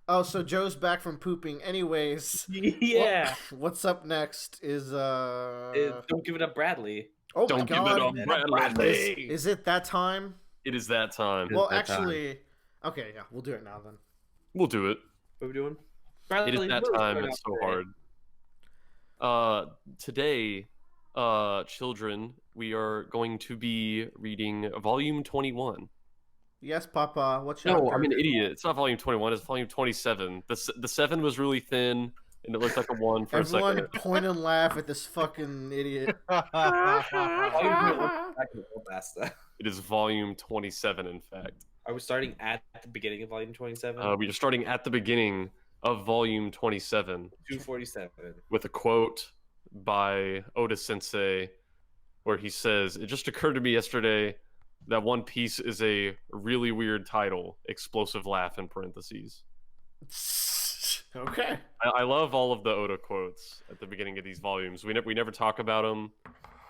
Oh, so Joe's back from pooping. Anyways, Yeah. what's up next is Don't give it up, Bradley. oh my Don't give it God, up, Bradley. is it that time? It is that time. Well, that time. actually, okay, yeah, we'll do it now then. We'll do it. What are we doing? It is Bradley, that what are we time. starting It's off so today? hard. Today, children, we are going to be reading volume 21. Yes, Papa. What No, chapter? I'm an idiot. It's not volume 21. It's volume 27. The 7 was really thin, and it looked like a 1 for a Everyone second. point and laugh at this fucking idiot. It is volume 27, in fact. Are we starting at the beginning of volume 27? We are starting at the beginning of volume 27 247. with a quote by Oda Sensei where he says, "It just occurred to me yesterday that One Piece is a really weird title." Explosive laugh in parentheses. Okay. I love all of the Oda quotes at the beginning of these volumes. We never talk about them,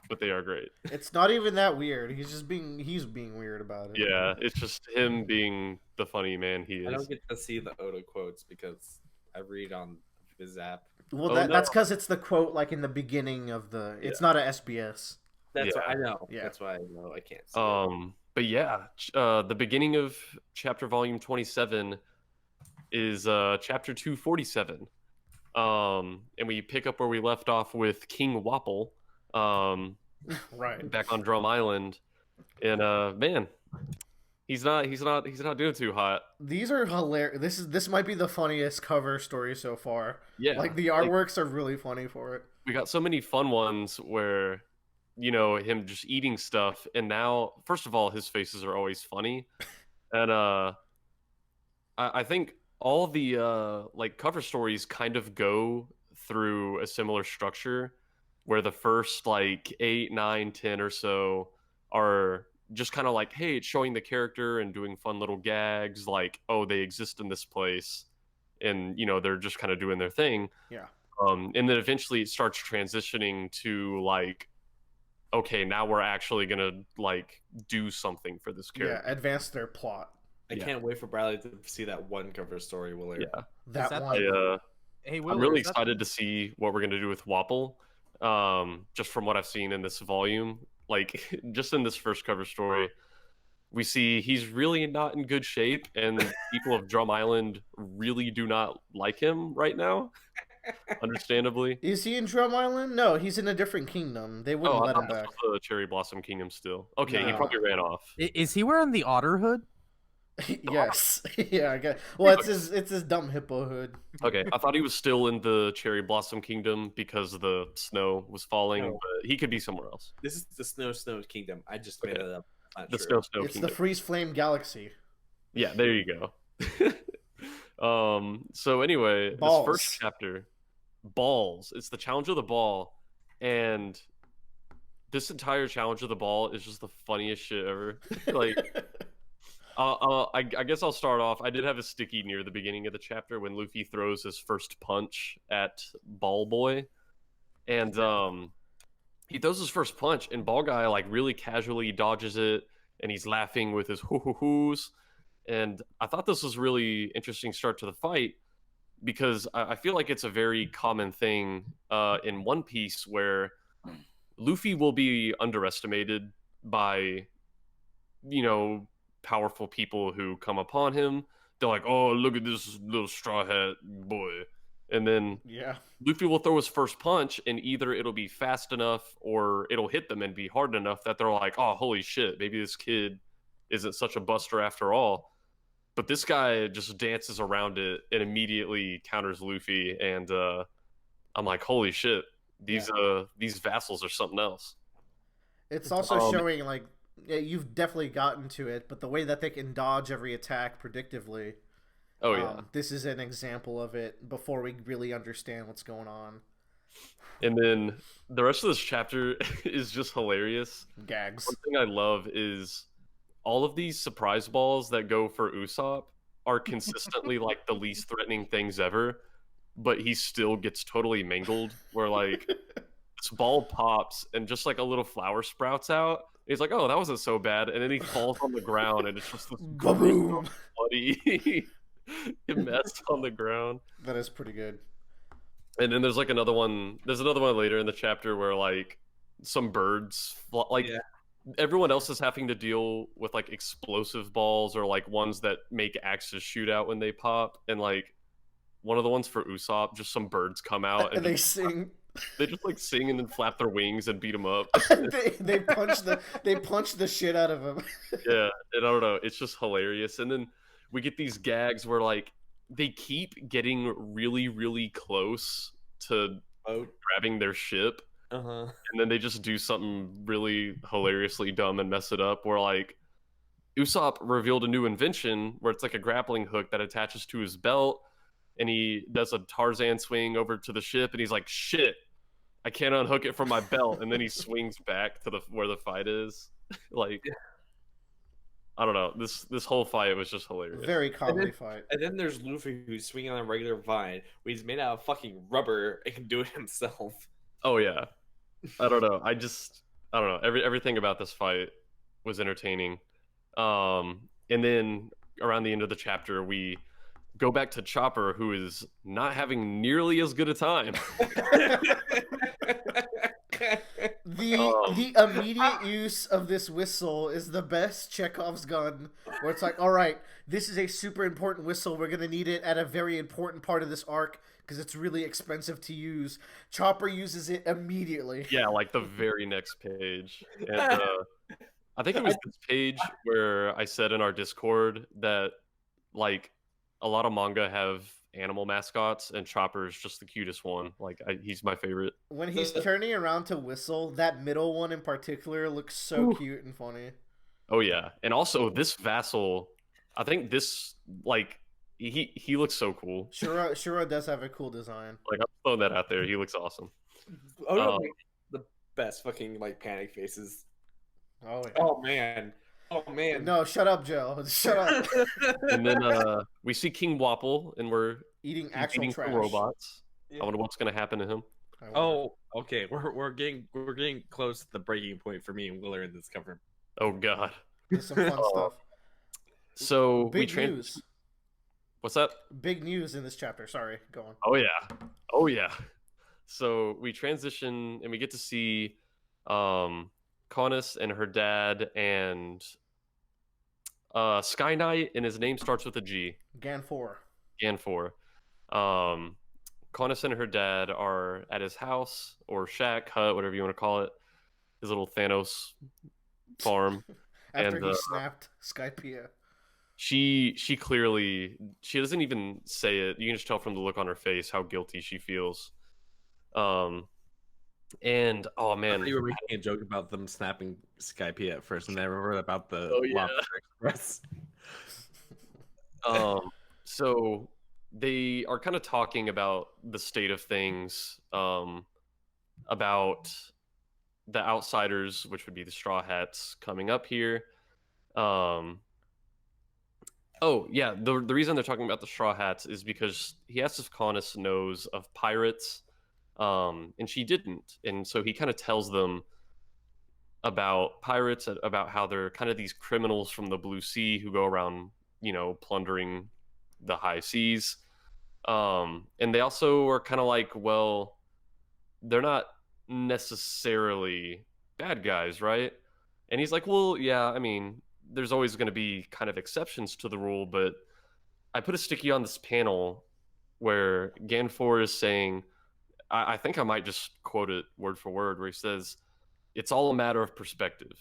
but they are great. It's not even that weird. He's being weird about it. Yeah, it's just him being the funny man he I is. don't get to see the Oda quotes because I read on his app. Well, Oh, that's no. because it's the quote like in the beginning of the. It's not a SBS. That's Yeah. what I know. Yeah. That's why I know I can't see it. But yeah, the beginning of chapter volume 27 is chapter 247. And we pick up where we left off with King Wapple, Right. back on Drum Island, and man, he's not doing too hot. These are hilarious. This might be the funniest cover story so far. Yeah, Like the artworks are really funny for it. we got so many fun ones where, you know, him just eating stuff, and now, first of all, his faces are always funny, and I think all the like cover stories kind of go through a similar structure, where the first like 8, 9, 10 or so are just kind of like, hey, it's showing the character and doing fun little gags, like, oh, they exist in this place, and you know they're just kind of doing their thing. Yeah. And then eventually it starts transitioning to like, okay, now we're actually gonna like do something for this Yeah. character. Advance their plot. I yeah. can't wait for Bradley to see that one cover story, Willard. Yeah, That that one. Hey, I'm Will, really is that- excited to see what we're gonna do with Wapple. Just from what I've seen in this volume, like just in this first cover story, we see he's really not in good shape, and people of Drum Island really do not like him right now. Understandably. Is he in Drum Island? No, he's in a different kingdom. They wouldn't I let him thought back. this was the Cherry Blossom Kingdom still. Okay, he No. probably ran off. Is he wearing the otter hood? Yes. Yeah. I guess. Well, it's his dumb hippo hood. Okay, I thought he was still in the Cherry Blossom Kingdom because the snow was falling, No. but he could be somewhere else. This is the Snow Kingdom. I just made Okay. it up. Not The true. Snow It's Kingdom. the Freeze Flame Galaxy. Yeah, there you go. So anyway, Balls. this first chapter, balls. It's the challenge of the ball, and this entire challenge of the ball is just the funniest shit ever. Like, I guess I'll start off. I did have a sticky near the beginning of the chapter when Luffy throws his first punch at Ball Boy, and he throws his first punch, and Ball Guy like really casually dodges it, and he's laughing with his hoo hoo hoos. And I thought this was really interesting start to the fight because I feel like it's a very common thing in One Piece where Luffy will be underestimated by, you know, powerful people who come upon him. They're like, oh, look at this little straw hat boy. And then Yeah. Luffy will throw his first punch, and either it'll be fast enough or it'll hit them and be hard enough that they're like, oh, holy shit, maybe this kid isn't such a buster after all. But this guy just dances around it and immediately counters Luffy, and I'm like, holy shit, these vassals are something else. It's also showing like yeah, you've definitely gotten to it, but the way that they can dodge every attack predictively. Oh yeah. This is an example of it before we really understand what's going on. And then the rest of this chapter is just hilarious. Gags. One thing I love is all of these surprise balls that go for Usopp are consistently like the least threatening things ever, but he still gets totally mangled where like this ball pops and just like a little flower sprouts out. He's like, oh, that wasn't so bad. And then he falls on the ground and it's just this Boom. bloody. Get messed on the ground. That is pretty good. And then there's like another one. There's another one later in the chapter where like some birds, like Yeah. everyone else is having to deal with like explosive balls or like ones that make axes shoot out when they pop. And like one of the ones for Usopp, just some birds come out And and they sing. they just like sing and then flap their wings and beat them up. they punch the shit out of him. Yeah, and I don't know. It's just hilarious. And then we get these gags where like they keep getting really, really close to Oh. grabbing their ship, Uh-huh. and then they just do something really hilariously dumb and mess it up. Where like Usopp revealed a new invention where it's like a grappling hook that attaches to his belt, and he does a Tarzan swing over to the ship, and he's like, "Shit, I can't unhook it from my belt," and then he swings back to the where the fight is. Like, I don't know. This whole fight was just hilarious. Very comedy fight. And then there's Luffy who's swinging on a regular vine, where he's made out of fucking rubber and can do it himself. Oh yeah, I don't know. I don't know. Everything about this fight was entertaining. And then around the end of the chapter, we go back to Chopper, who is not having nearly as good a time. The immediate use of this whistle is the best Chekhov's gun, where it's like, all right, this is a super important whistle. We're gonna need it at a very important part of this arc because it's really expensive to use. Chopper uses it immediately. Yeah, like the very next page. And I think it was this page where I said in our Discord that like a lot of manga have animal mascots, and Chopper is just the cutest one. Like he's my favorite. When he's turning around to whistle, that middle one in particular looks so cute and funny. Oh yeah, and also this vassal, I think this like he looks so cool. Shura does have a cool design. Like I'm throwing that out there. He looks awesome. Oh no, the best fucking like panic faces. Oh yeah. Oh man. Oh man. No, shut up, Joe. Shut up. And then we see King Wapple, and we're Eating actual eating trash. some robots. Yeah. I wonder what's gonna happen to him. I wonder. Oh, okay. We're getting close to the breaking point for me and Willer in this cover. Oh god. There's some fun stuff. So Big news. What's that? Big news in this chapter. Sorry, go on. Oh yeah. Oh yeah. So we transition and we get to see Conus and her dad and Sky Knight, and his name starts with a G. Gan4. Gan4. Conus and her dad are at his house or shack, hut, whatever you want to call it. His little Thanos farm. After And, he snapped Skypeia. She clearly, she doesn't even say it. You can just tell from the look on her face how guilty she feels. And oh man, You were making a joke about them snapping Skypeia at first, and then I remember about the Oh, yeah. Lobster Express. So they are kind of talking about the state of things, about the outsiders, which would be the Straw Hats, coming up here. Oh yeah, the reason they're talking about the Straw Hats is because he asked if Conus knows of pirates, and she didn't, and so he kind of tells them about pirates, about how they're kind of these criminals from the Blue Sea who go around, plundering the high seas. And they also are kind of like, well, they're not necessarily bad guys, right? And he's like, well, yeah, I mean, there's always going to be kind of exceptions to the rule, but I put a sticky on this panel where Gan4 is saying, I think I might just quote it word for word, where he says, it's all a matter of perspective.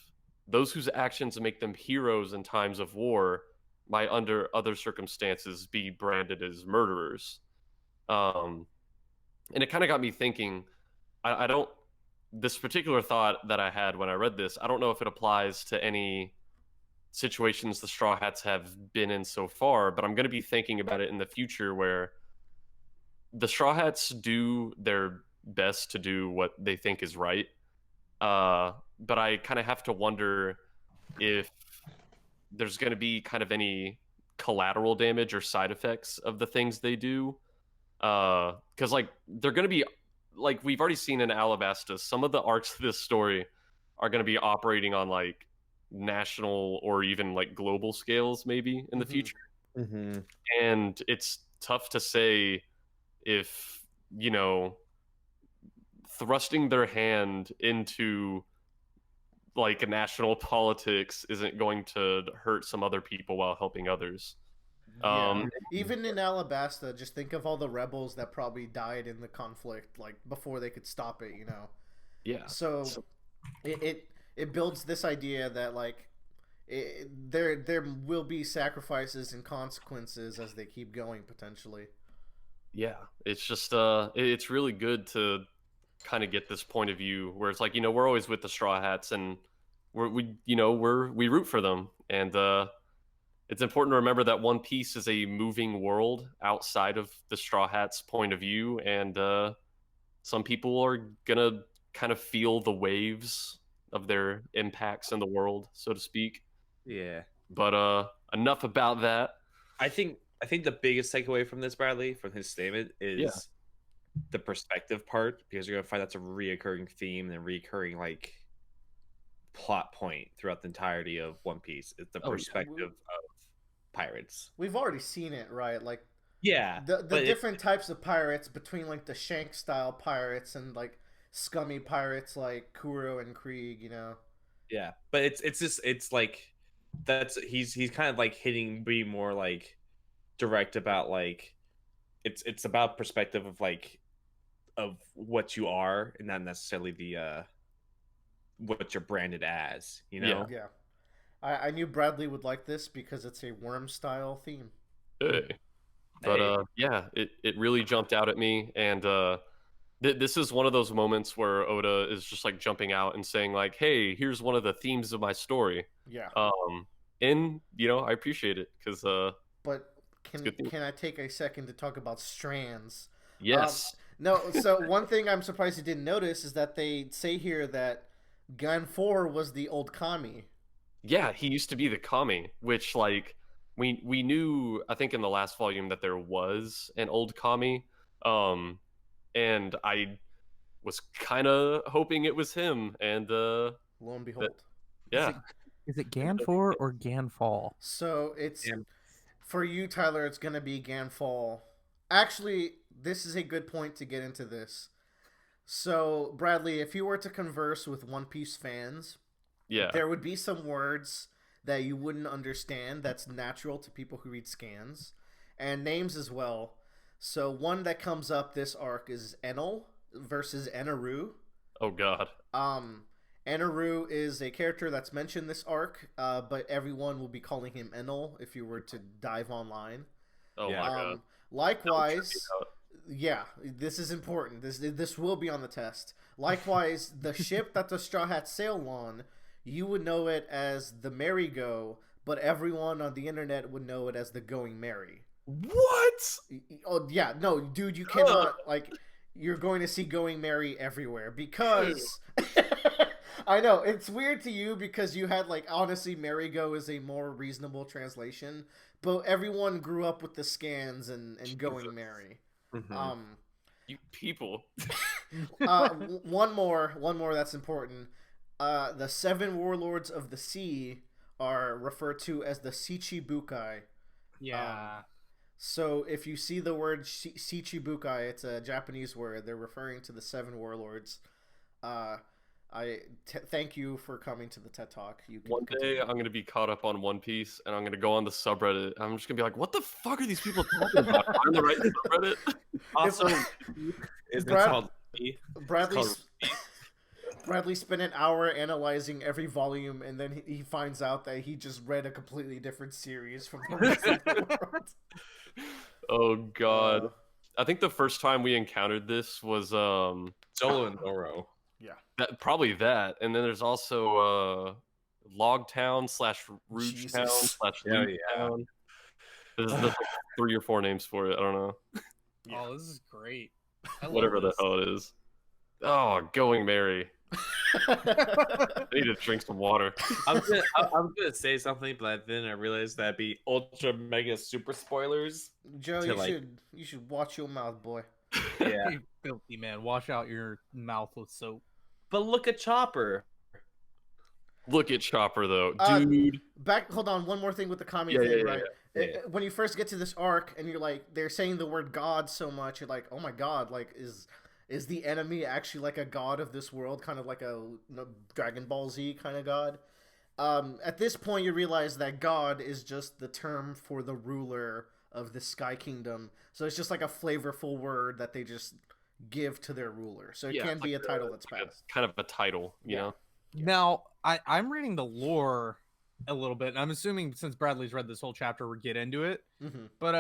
Those whose actions make them heroes in times of war might, under other circumstances, be branded as murderers. And it kind of got me thinking, I don't, this particular thought that I had when I read this, I don't know if it applies to any situations the Straw Hats have been in so far, but I'm going to be thinking about it in the future, where the Straw Hats do their best to do what they think is right. But I kind of have to wonder if there's going to be kind of any collateral damage or side effects of the things they do. Because like they're going to be, like we've already seen in Alabasta, some of the arcs of this story are going to be operating on like national or even like global scales maybe in the future. Mm-hmm. And it's tough to say if, you know, thrusting their hand into like national politics isn't going to hurt some other people while helping others. Yeah. Um, Even in Alabasta, just think of all the rebels that probably died in the conflict, like before they could stop it, you know. yeah. So it builds this idea that like there will be sacrifices and consequences as they keep going potentially. Yeah, it's just it's really good to kind of get this point of view where it's like, you know, we're always with the Straw Hats, and we root for them, and it's important to remember that One Piece is a moving world outside of the Straw Hats' point of view, and some people are gonna kind of feel the waves of their impacts in the world, so to speak. Yeah. But enough about that. I think the biggest takeaway from this, Bradley, from his statement, Yeah. is the perspective part, because you're gonna find that's a reoccurring theme and a reoccurring like plot point throughout the entirety of One Piece. It's the Oh, yeah. perspective of pirates. We've already seen it, right? Like Yeah, the but different types of pirates between like the Shank style pirates and like scummy pirates like Kuro and Krieg, you know. yeah, but it's just it's like that's he's kind of like be more like direct about like it's about perspective of like of what you are and not necessarily the what you're branded as, you know? Yeah. I knew Bradley would like this because it's a worm style theme. Hey. But Hey. yeah, it really jumped out at me, and this is one of those moments where Oda is just like jumping out and saying like, "Hey, here's one of the themes of my story." Yeah. And you know, I appreciate it because But good theme. can I take a second to talk about strands? yes, No, so one thing I'm surprised you didn't notice is that they say here that Gan 4 was the old Kami. yeah, he used to be the Kami, which like we knew I think in the last volume that there was an old Kami, and I was kind of hoping it was him, and Lo and behold. yeah. Is it Ganfor or Ganfall? So it's Yeah. for you, Tyler. It's gonna be Ganfall. Actually, this is a good point to get into this. So, Bradley, if you were to converse with One Piece fans, Yeah. there would be some words that you wouldn't understand. That's natural to people who read scans, and names as well. So, one that comes up this arc is Enel versus Enaru. Oh God. Enaru is a character that's mentioned this arc, but everyone will be calling him Enel if you were to dive online. Oh Yeah. my God. Likewise, yeah, this is important. This will be on the test. Likewise, the ship that the Straw Hats sail on, you would know it as the Merry Go, but everyone on the internet would know it as the Going Merry. What? Oh yeah, no, dude, you cannot like. You're going to see Going Merry everywhere because I know it's weird to you because you had like honestly Merry Go is a more reasonable translation, but everyone grew up with the scans and Going Merry. Mhm. You people. One more that's important. The seven warlords of the sea are referred to as the Shichibukai. Yeah. So if you see the word Shichibukai, it's a Japanese word. They're referring to the seven warlords. Thank you for coming to the TED Talk. You can One day continue. I'm gonna be caught up on One Piece, and I'm gonna go on the subreddit. I'm just gonna be like, "What the fuck are these people talking about?" I'm the right subreddit. Also, is Brad- called Bradley spent an hour analyzing every volume, and then he finds out that he just read a completely different series from the rest of the world. Oh God. I think the first time we encountered this was Solo and Zoro. probably that, and then there's also Logtown / Rouge Town Jesus. / Yeah, Loot Town. There's like 3 or 4 names for it. I don't know. Yeah. Oh, this is great. I love Whatever the this. hell it is. Oh, Going Merry. I need to drink some water. I was gonna say something, but then I realized that'd be ultra mega super spoilers. Joe, To, you like- should watch your mouth, boy. Yeah, You filthy man. Wash out your mouth with soap. but look at Chopper. Look at Chopper though, Uh, dude. Hold on, one more thing with the Kami Yeah, thing, yeah, right? When you first get to this arc and you're like, they're saying the word God so much, you're like, oh my god, like is the enemy actually like a god of this world, kind of like a Dragon Ball Z kind of god? At this point, you realize that God is just the term for the ruler of the Sky Kingdom. So it's just like a flavorful word that they just give to their ruler. So it can be a title that's passed. Kind of a title, you know? Now, I'm reading the lore a little bit, and I'm assuming since Bradley's read this whole chapter, we'll get into it. Mm-hmm. But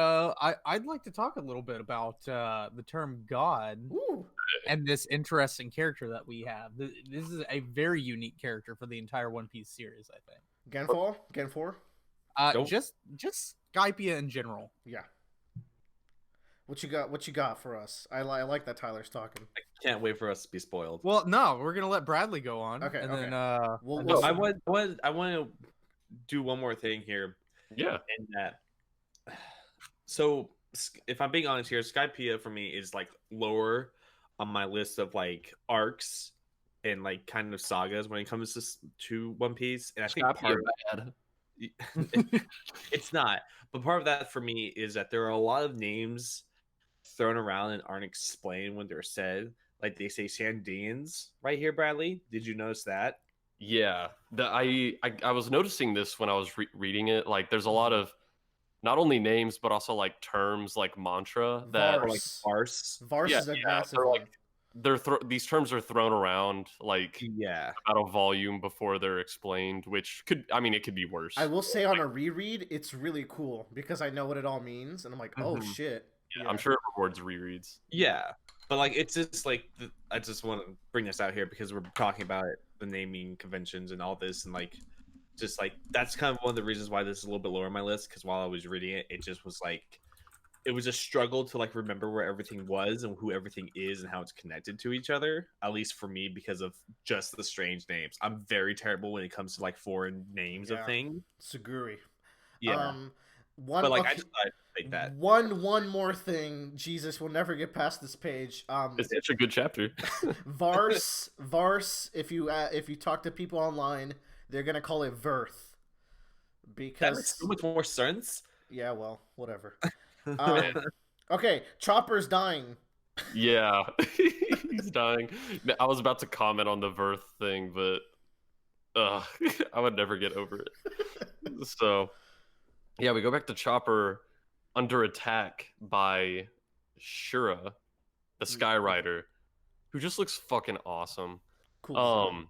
I'd like to talk a little bit about the term God. Ooh. And this interesting character that we have. This is a very unique character for the entire One Piece series, I think. Genfor? Nope. Just Skypeia in general. Yeah. What you got for us? I like that Tyler's talking. I can't wait for us to be spoiled. Well, no, we're gonna let Bradley go on. Okay, And okay. then We'll I want to do one more thing here. Yeah. In that, so if I'm being honest here, Skypeia for me is like lower on my list of like arcs and like kind of sagas when it comes to One Piece, and I think part of it's not, but part of that for me is that there are a lot of names thrown around and aren't explained when they're said. Like they say Sandians right here, Bradley. Did you notice that? Yeah, I was noticing this when I was reading it. Like, there's a lot of not only names but also like terms like mantra that Vars. Or like farce. Vars Yeah, is a yeah, massive they're one. like these terms are thrown around like Yeah. out of volume before they're explained, which could, I mean, it could be worse. I will say on a reread, it's really cool because I know what it all means, and I'm like, oh Mhm. shit. Yeah, I'm sure it rewards rereads. Yeah. But like it's just like I just want to bring this out here because we're talking about it, the naming conventions and all this, and like just like that's kind of one of the reasons why this is a little bit lower on my list, because while I was reading it, it just was like it was a struggle to like remember where everything was and who everything is and how it's connected to each other, at least for me, because of just the strange names. I'm very terrible when it comes to like foreign names Yeah. of things. Suguri. Yeah. One but like okay, I just thought I'd take that. one more thing. Jesus, we'll never get past this page. It's such a good chapter. Vars. If you talk to people online, they're gonna call it Verth. That Because makes so much more sense. yeah, well, whatever. Okay, Chopper's dying. Yeah, he's dying. I was about to comment on the Verth thing, but I would never get over it. So, yeah, we go back to Chopper under attack by Shura, the Sky Rider, who just looks fucking awesome. Cool.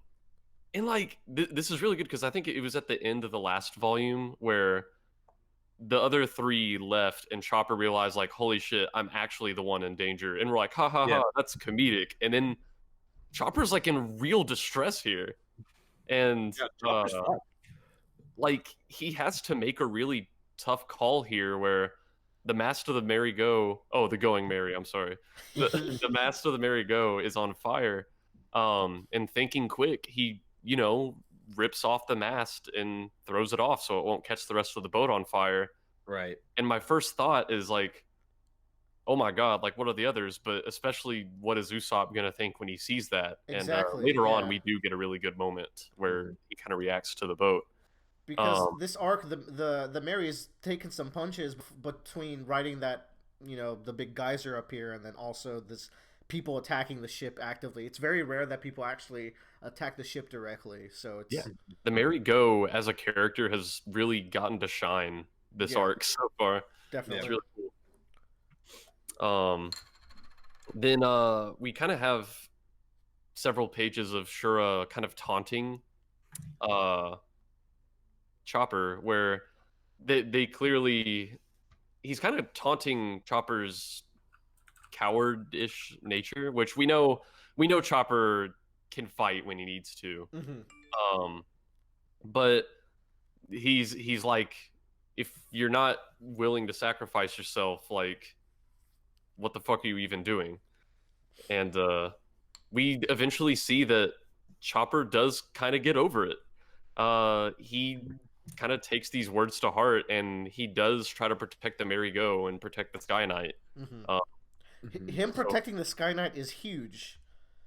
And like this is really good because I think it was at the end of the last volume where the other three left and Chopper realized like, holy shit, I'm actually the one in danger, and we're like, ha ha Yeah. ha, that's comedic. And then Chopper's like in real distress here, and Chopper's fucked. like he has to make a really tough call here where the mast of the the Going Merry, I'm sorry, the mast of the Merry Go is on fire, and thinking quick, he rips off the mast and throws it off so it won't catch the rest of the boat on fire. Right. And my first thought is like, oh my god, like what are the others? But especially what is Usopp gonna think when he sees that? Exactly, And later on yeah. we do get a really good moment where he kind of reacts to the boat. Because this arc, the Mary's taken some punches between writing that, the big geyser up here, and then also this people attacking the ship actively. It's very rare that people actually attack the ship directly. So it's The Merry Go as a character has really gotten to shine this Yeah. arc so far. definitely It's really cool. Then we kind of have several pages of Shura kind of taunting Chopper, where they clearly he's kind of taunting Chopper's cowardish nature, which we know Chopper can fight when he needs to. Mhm. But he's like, if you're not willing to sacrifice yourself, like, what the fuck are you even doing? And we eventually see that Chopper does kind of get over it. He kind of takes these words to heart, and he does try to protect the Merry Go and protect the Sky Knight. Mhm. Him protecting the Sky Knight is huge.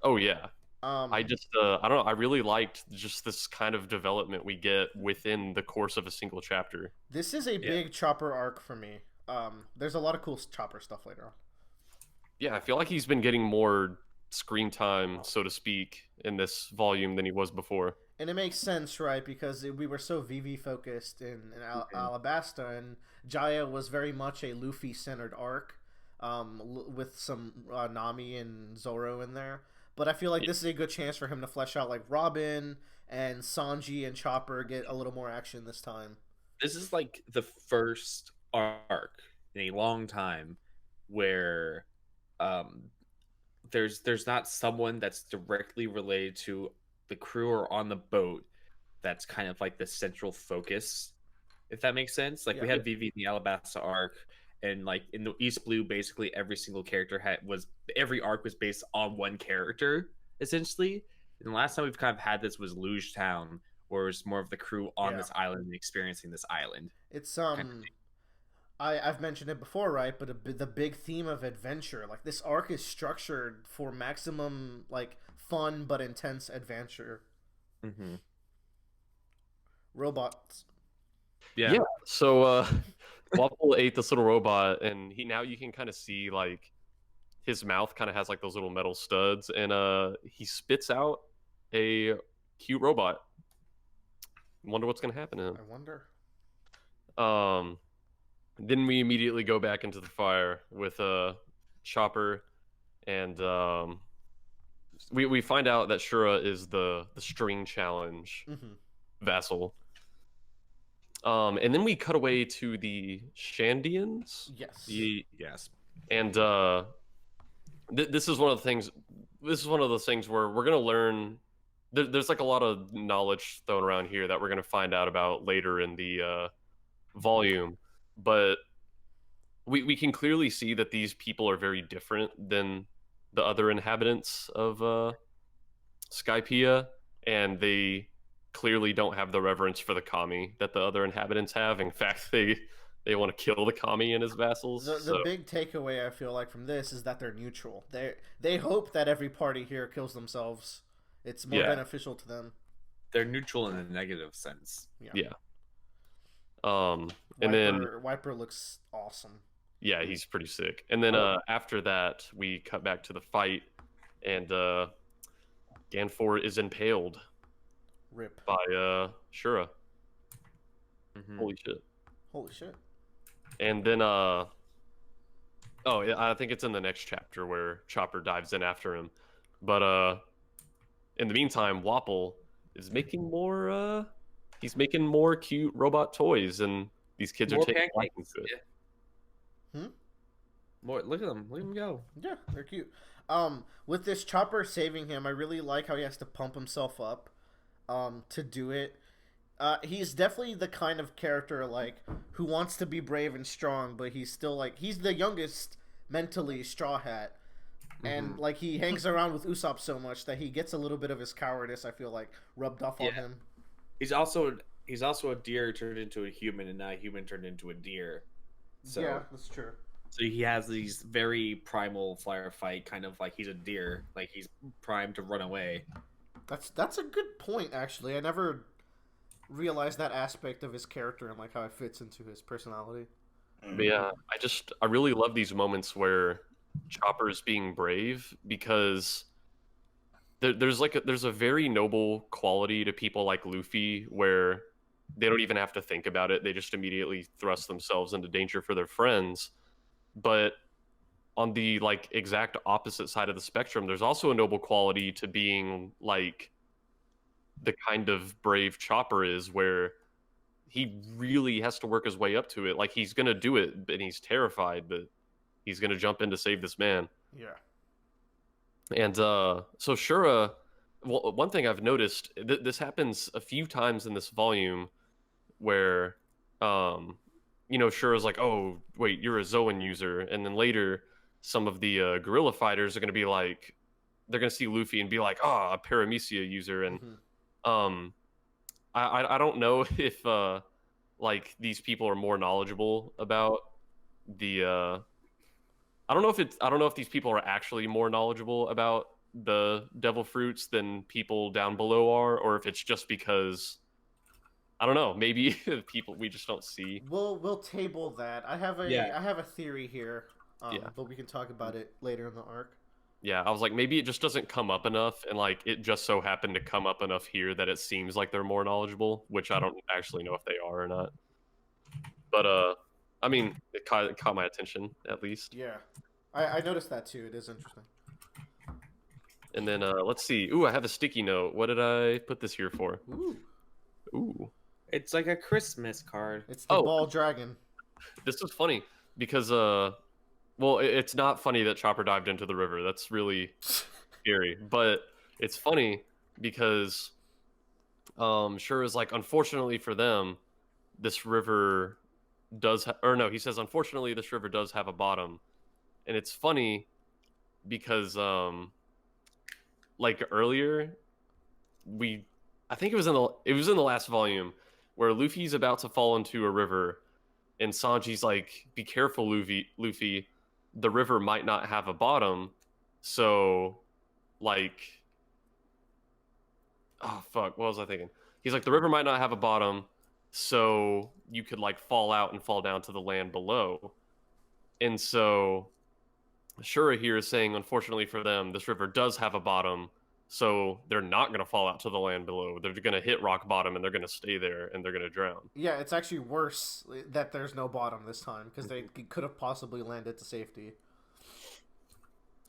Oh yeah, I just I don't know, I really liked just this kind of development we get within the course of a single chapter. This is a Yeah. big Chopper arc for me. There's a lot of cool Chopper stuff later on. Yeah, I feel like he's been getting more screen time, so to speak, in this volume than he was before. And it makes sense, right? Because we were so VV focused in Alabasta, and Jaya was very much a Luffy centered arc, with some Nami and Zoro in there. But I feel like this is a good chance for him to flesh out like Robin and Sanji and Chopper get a little more action this time. This is like the first arc in a long time where there's not someone that's directly related to the crew or on the boat that's kind of like the central focus, if that makes sense. Like we Yeah. had Vivi in the Alabasta arc, and like in the East Blue, basically every single character every arc was based on one character essentially. And the last time we've kind of had this was Luge Town, where it's more of the crew on this island and experiencing this island. It's Kind of thing. I've mentioned it before, right? But the big theme of adventure, like this arc is structured for maximum like fun but intense adventure. Mm-hmm. Robots. Yeah. Yeah. So Wapol ate this little robot, and now you can kind of see like his mouth kind of has like those little metal studs, and he spits out a cute robot. Wonder what's gonna happen to him. I wonder. Then we immediately go back into the fire with Chopper, and we find out that Shura is the string challenge Mm-hmm. vassal. And then we cut away to the Shandians, Yes. Yes. and this is one of the things. This is one of those things where we're gonna learn. There's like a lot of knowledge thrown around here that we're gonna find out about later in the volume, but we can clearly see that these people are very different than the other inhabitants of Skypeia, and they clearly don't have the reverence for the kami that the other inhabitants have. In fact, they want to kill the kami and his vassals. The big takeaway I feel like from this is that they're neutral. They hope that every party here kills themselves. It's more beneficial to them. They're neutral in a negative sense. Yeah. And then Wiper looks awesome. yeah, he's pretty sick. And then after that, we cut back to the fight, and Ganfor is impaled Rip. by Shura. Mhm. Holy shit. Holy shit. And then oh yeah, I think it's in the next chapter where Chopper dives in after him. But in the meantime, Wapol is making more he's making more cute robot toys, and these kids More are taking pancakes. liking to it. More, look at them go. Yeah, they're cute. With this Chopper saving him, I really like how he has to pump himself up to do it. He's definitely the kind of character like who wants to be brave and strong, but he's still like he's the youngest mentally Straw Hat. And like he hangs around with Usopp so much that he gets a little bit of his cowardice, I feel like, rubbed off on him. He's also a deer turned into a human, and not a human turned into a deer. So Yeah, that's true. so he has these very primal flyer fight, kind of like he's a deer, like he's primed to run away. That's a good point, actually. I never realized that aspect of his character and like how it fits into his personality. But yeah, I really love these moments where Chopper's being brave, because there's a very noble quality to people like Luffy where they don't even have to think about it. They just immediately thrust themselves into danger for their friends. But on the like exact opposite side of the spectrum, there's also a noble quality to being like the kind of brave Chopper is, where he really has to work his way up to it. Like he's gonna do it, and he's terrified, but he's gonna jump in to save this man. Yeah. And so Shura, well, one thing I've noticed, this happens a few times in this volume, where Shura's like, oh wait, you're a Zoan user, and then later some of the guerrilla fighters are gonna be like, they're gonna see Luffy and be like, a Paramecia user, and I don't know if like these people are more knowledgeable about the I don't know if these people are actually more knowledgeable about the devil fruits than people down below are, or if it's just because I don't know, maybe people we just don't see. We'll table that. I have a theory here. Yeah. But we can talk about it later in the arc. Yeah, I was like, maybe it just doesn't come up enough, and like it just so happened to come up enough here that it seems like they're more knowledgeable, which I don't actually know if they are or not. But I mean, it caught my attention at least. Yeah, I noticed that too. It is interesting. And then let's see. Ooh, I have a sticky note. What did I put this here for? Ooh. It's like a Christmas card. It's the ball dragon. This is funny because well, it's not funny that Chopper dived into the river. That's really scary. But it's funny because Sure is like, unfortunately for them, this river does or no, he says unfortunately this river does have a bottom. And it's funny because like earlier I think it was in the last volume where Luffy's about to fall into a river and Sanji's like, be careful, Luffy, the river might not have a bottom. So like, oh fuck, what was I thinking? He's like, the river might not have a bottom, so you could like fall out and fall down to the land below. And so Shura here is saying, unfortunately for them, this river does have a bottom, so they're not going to fall out to the land below. They're going to hit rock bottom and they're going to stay there and they're going to drown. Yeah, it's actually worse that there's no bottom this time because they could have possibly landed to safety.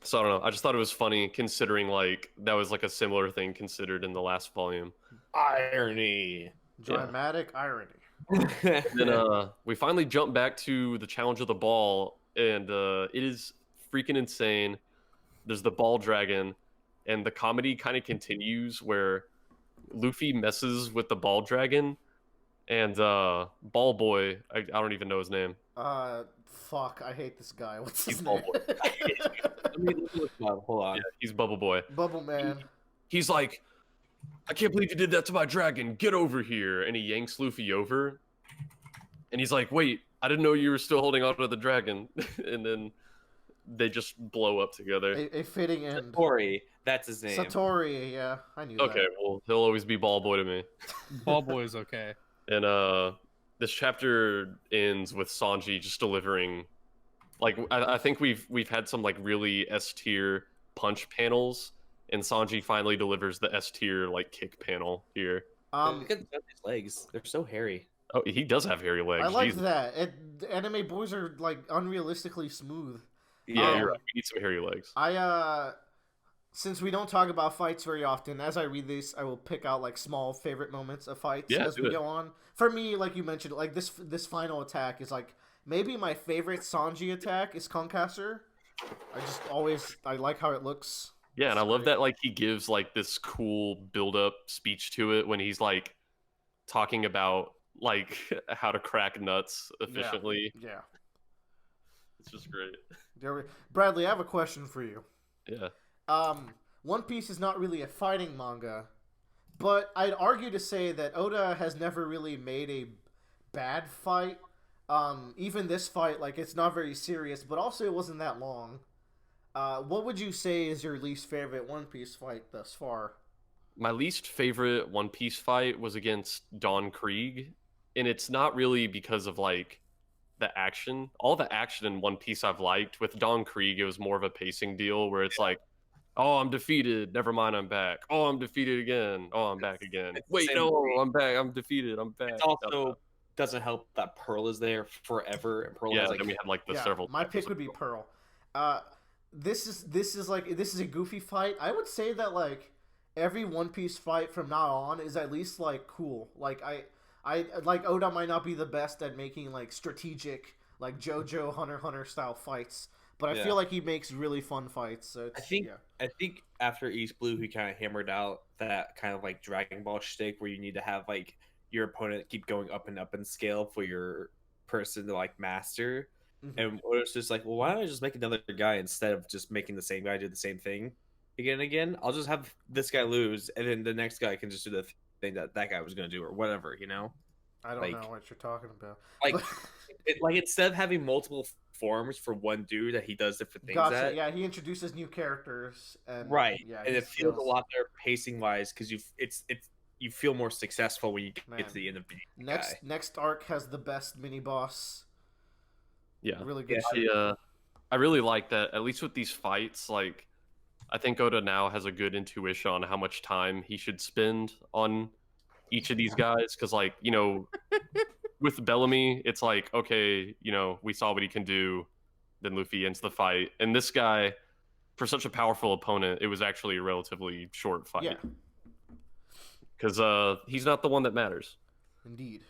So I don't know. I just thought it was funny considering like that was like a similar thing considered in the last volume. Irony. Dramatic irony. And then we finally jump back to the challenge of the ball, and it is freaking insane. There's the ball dragon, and the comedy kind of continues where Luffy messes with the ball dragon, and Ball Boy, I don't even know his name. Fuck, I hate this guy. What's his He's name? Ball Boy. Let me look him up. Hold on. Yeah, he's Bubble Boy. Bubble Man. He's like, I can't believe you did that to my dragon. Get over here. And he yanks Luffy over. And he's like, wait, I didn't know you were still holding on to the dragon. And then they just blow up together. A fitting end. Satori, that's his name. Satori, yeah, I knew that. Okay, well, he'll always be Ball Boy to me. Ball Boy is okay. And this chapter ends with Sanji just delivering, like, I think we've had some like really S tier punch panels, and Sanji finally delivers the S tier like kick panel here. Look at his legs; they're so hairy. Oh, he does have hairy legs. I like Jesus. that. The anime boys are like unrealistically smooth. Yeah, you're right. We need some hairy legs. Since we don't talk about fights very often, as I read this, I will pick out like small favorite moments of fights as we go on. For me, like you mentioned, like this final attack is like maybe my favorite Sanji attack is Concaster. I like how it looks. Yeah, and I love that like he gives like this cool build up speech to it when he's like talking about like how to crack nuts efficiently. Yeah. It's just great. Bradley, I have a question for you. Yeah. One Piece is not really a fighting manga, but I'd argue to say that Oda has never really made a bad fight. Even this fight, like, it's not very serious, but also it wasn't that long. What would you say is your least favorite One Piece fight thus far? My least favorite One Piece fight was against Don Krieg, and it's not really because of like the action. All the action in One Piece I've liked. With Don Krieg, it was more of a pacing deal where it's like, oh, I'm defeated. Never mind, I'm back. Oh, I'm defeated again. Oh, I'm back again. Wait, no, I'm back. I'm defeated. I'm back. It also doesn't help that Pearl is there forever, and Pearl has like then we had like the several. My pick would be Pearl. This is a goofy fight. I would say that like every One Piece fight from now on is at least like cool. Like I like Oda might not be the best at making like strategic like JoJo Hunter x Hunter style fights, but I feel like he makes really fun fights. So I think after East Blue, he kind of hammered out that kind of like Dragon Ball shtick where you need to have like your opponent keep going up in scale for your person to like master. Mm-hmm. And Oda's just like, well, why don't I just make another guy instead of just making the same guy do the same thing again and again? I'll just have this guy lose, and then the next guy can just do the thing that guy was going to do or whatever, you know? I don't know what you're talking about. Like, like instead of having multiple forms for one dude that he does different things Gotcha. at, Yeah, he introduces new characters, and right? yeah, And his it feels a skills. lot better pacing wise because you feel more successful when you Man. get to the end of being the Next guy. next arc has the best mini boss. Yeah. Really good Yeah. shit. I really like that. At least with these fights, like I think Oda now has a good intuition on how much time he should spend on each of these guys. Because, like, you know, with Bellamy, it's like, okay, you know, we saw what he can do. Then Luffy ends the fight, and this guy, for such a powerful opponent, it was actually a relatively short fight. Yeah, Because he's not the one that matters. indeed.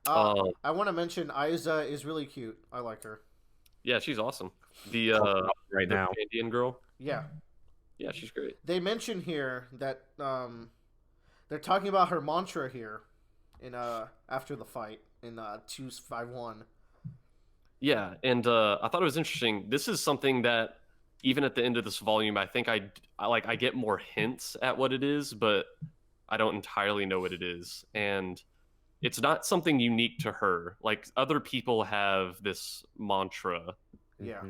Uh, I want to mention Aiza is really cute. I like her. Yeah, she's awesome. The Right now, Indian girl. Yeah. Yeah, she's great. They mention here that they're talking about her mantra here in after the fight in 251. Yeah, and I thought it was interesting. This is something that even at the end of this volume, I think I get more hints at what it is, but I don't entirely know what it is. And it's not something unique to her. Like other people have this mantra Yeah.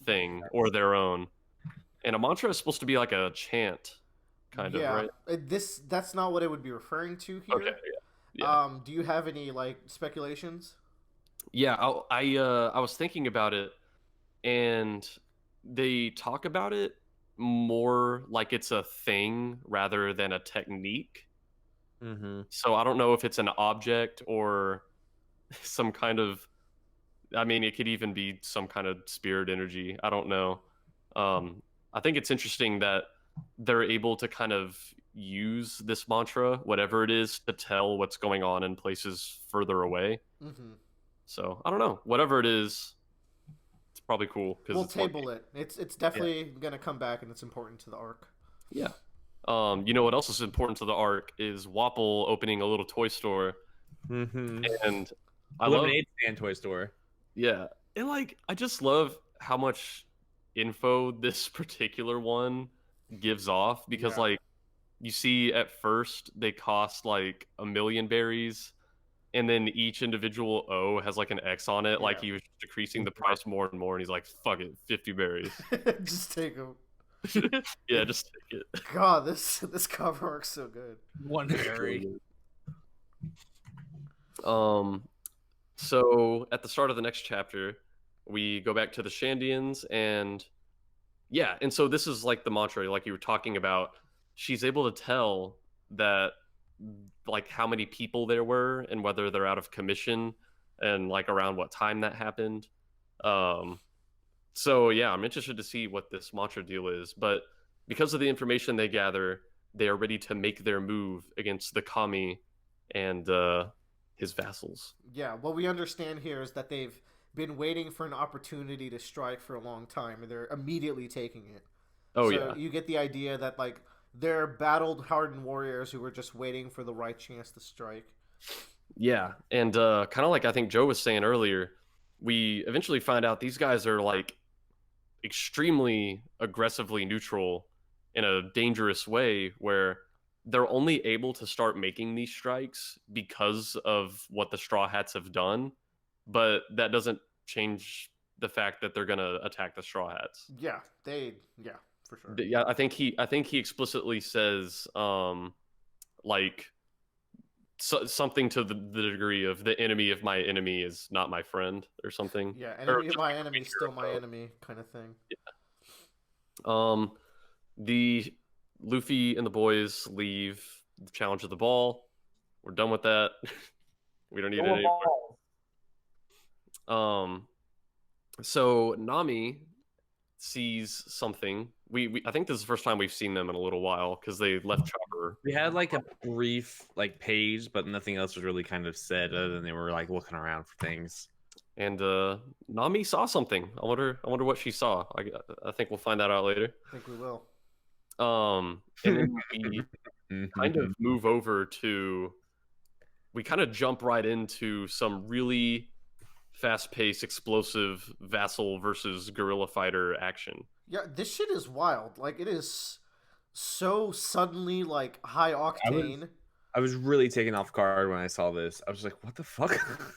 thing or their own. And a mantra is supposed to be like a chant, kind of, right? That's not what it would be referring to here. Okay, yeah. Do you have any like speculations? Yeah, I was thinking about it, and they talk about it more like it's a thing rather than a technique. So I don't know if it's an object or some kind of. I mean, it could even be some kind of spirit energy. I don't know. I think it's interesting that they're able to kind of use this mantra, whatever it is, to tell what's going on in places further away. Mm-hmm. So I don't know. Whatever it is, it's probably cool. We'll table it. It's definitely gonna come back, and it's important to the arc. Yeah. You know what else is important to the arc is Wapple opening a little toy store, and I love Lemonade Stand toy store. Yeah, and like I just love how much info this particular one gives off because Yeah. like you see at first they cost like 1,000,000 berries, and then each individual O has like an X on it, like Yeah. he was decreasing the price more and more, and he's like, "Fuck it, 50 berries." Just take them. Yeah, just take it. God, this cover arc's so good. One berry. So at the start of the next chapter, we go back to the Shandians, and yeah, and so this is like the mantra, like you were talking about. She's able to tell that like how many people there were and whether they're out of commission and like around what time that happened. So yeah, I'm interested to see what this mantra deal is, but because of the information they gather, they are ready to make their move against the Kami and his vassals. Yeah, what we understand here is that they've been waiting for an opportunity to strike for a long time, and they're immediately taking it. Oh So yeah. you get the idea that like they're battled, hardened warriors who were just waiting for the right chance to strike. Yeah, and kind of like I think Joe was saying earlier, we eventually find out these guys are like extremely aggressively neutral in a dangerous way where they're only able to start making these strikes because of what the Straw Hats have done, but that doesn't change the fact that they're going to attack the Straw Hats. Yeah, for sure. Yeah, I think he explicitly says like something to the degree of the enemy of my enemy is not my friend or something. Yeah, Or enemy of just my like a enemy, creature still of my both. enemy, kind of thing. The Luffy and the boys leave the challenge of the ball. We're done with that. We don't need it anymore. So Nami sees something. I think this is the first time we've seen them in a little while because they left Chopper. We had like a brief like page, but nothing else was really kind of said other than they were like looking around for things. And Nami saw something. I wonder what she saw. I think we'll find that out later. I think we will. And then we kind of move over to. We kind of jump right into some really fast-paced, explosive vassal versus guerrilla fighter action. Yeah, this shit is wild. Like, it is so suddenly like high octane. I was really taken off guard when I saw this. I was like, what the fuck?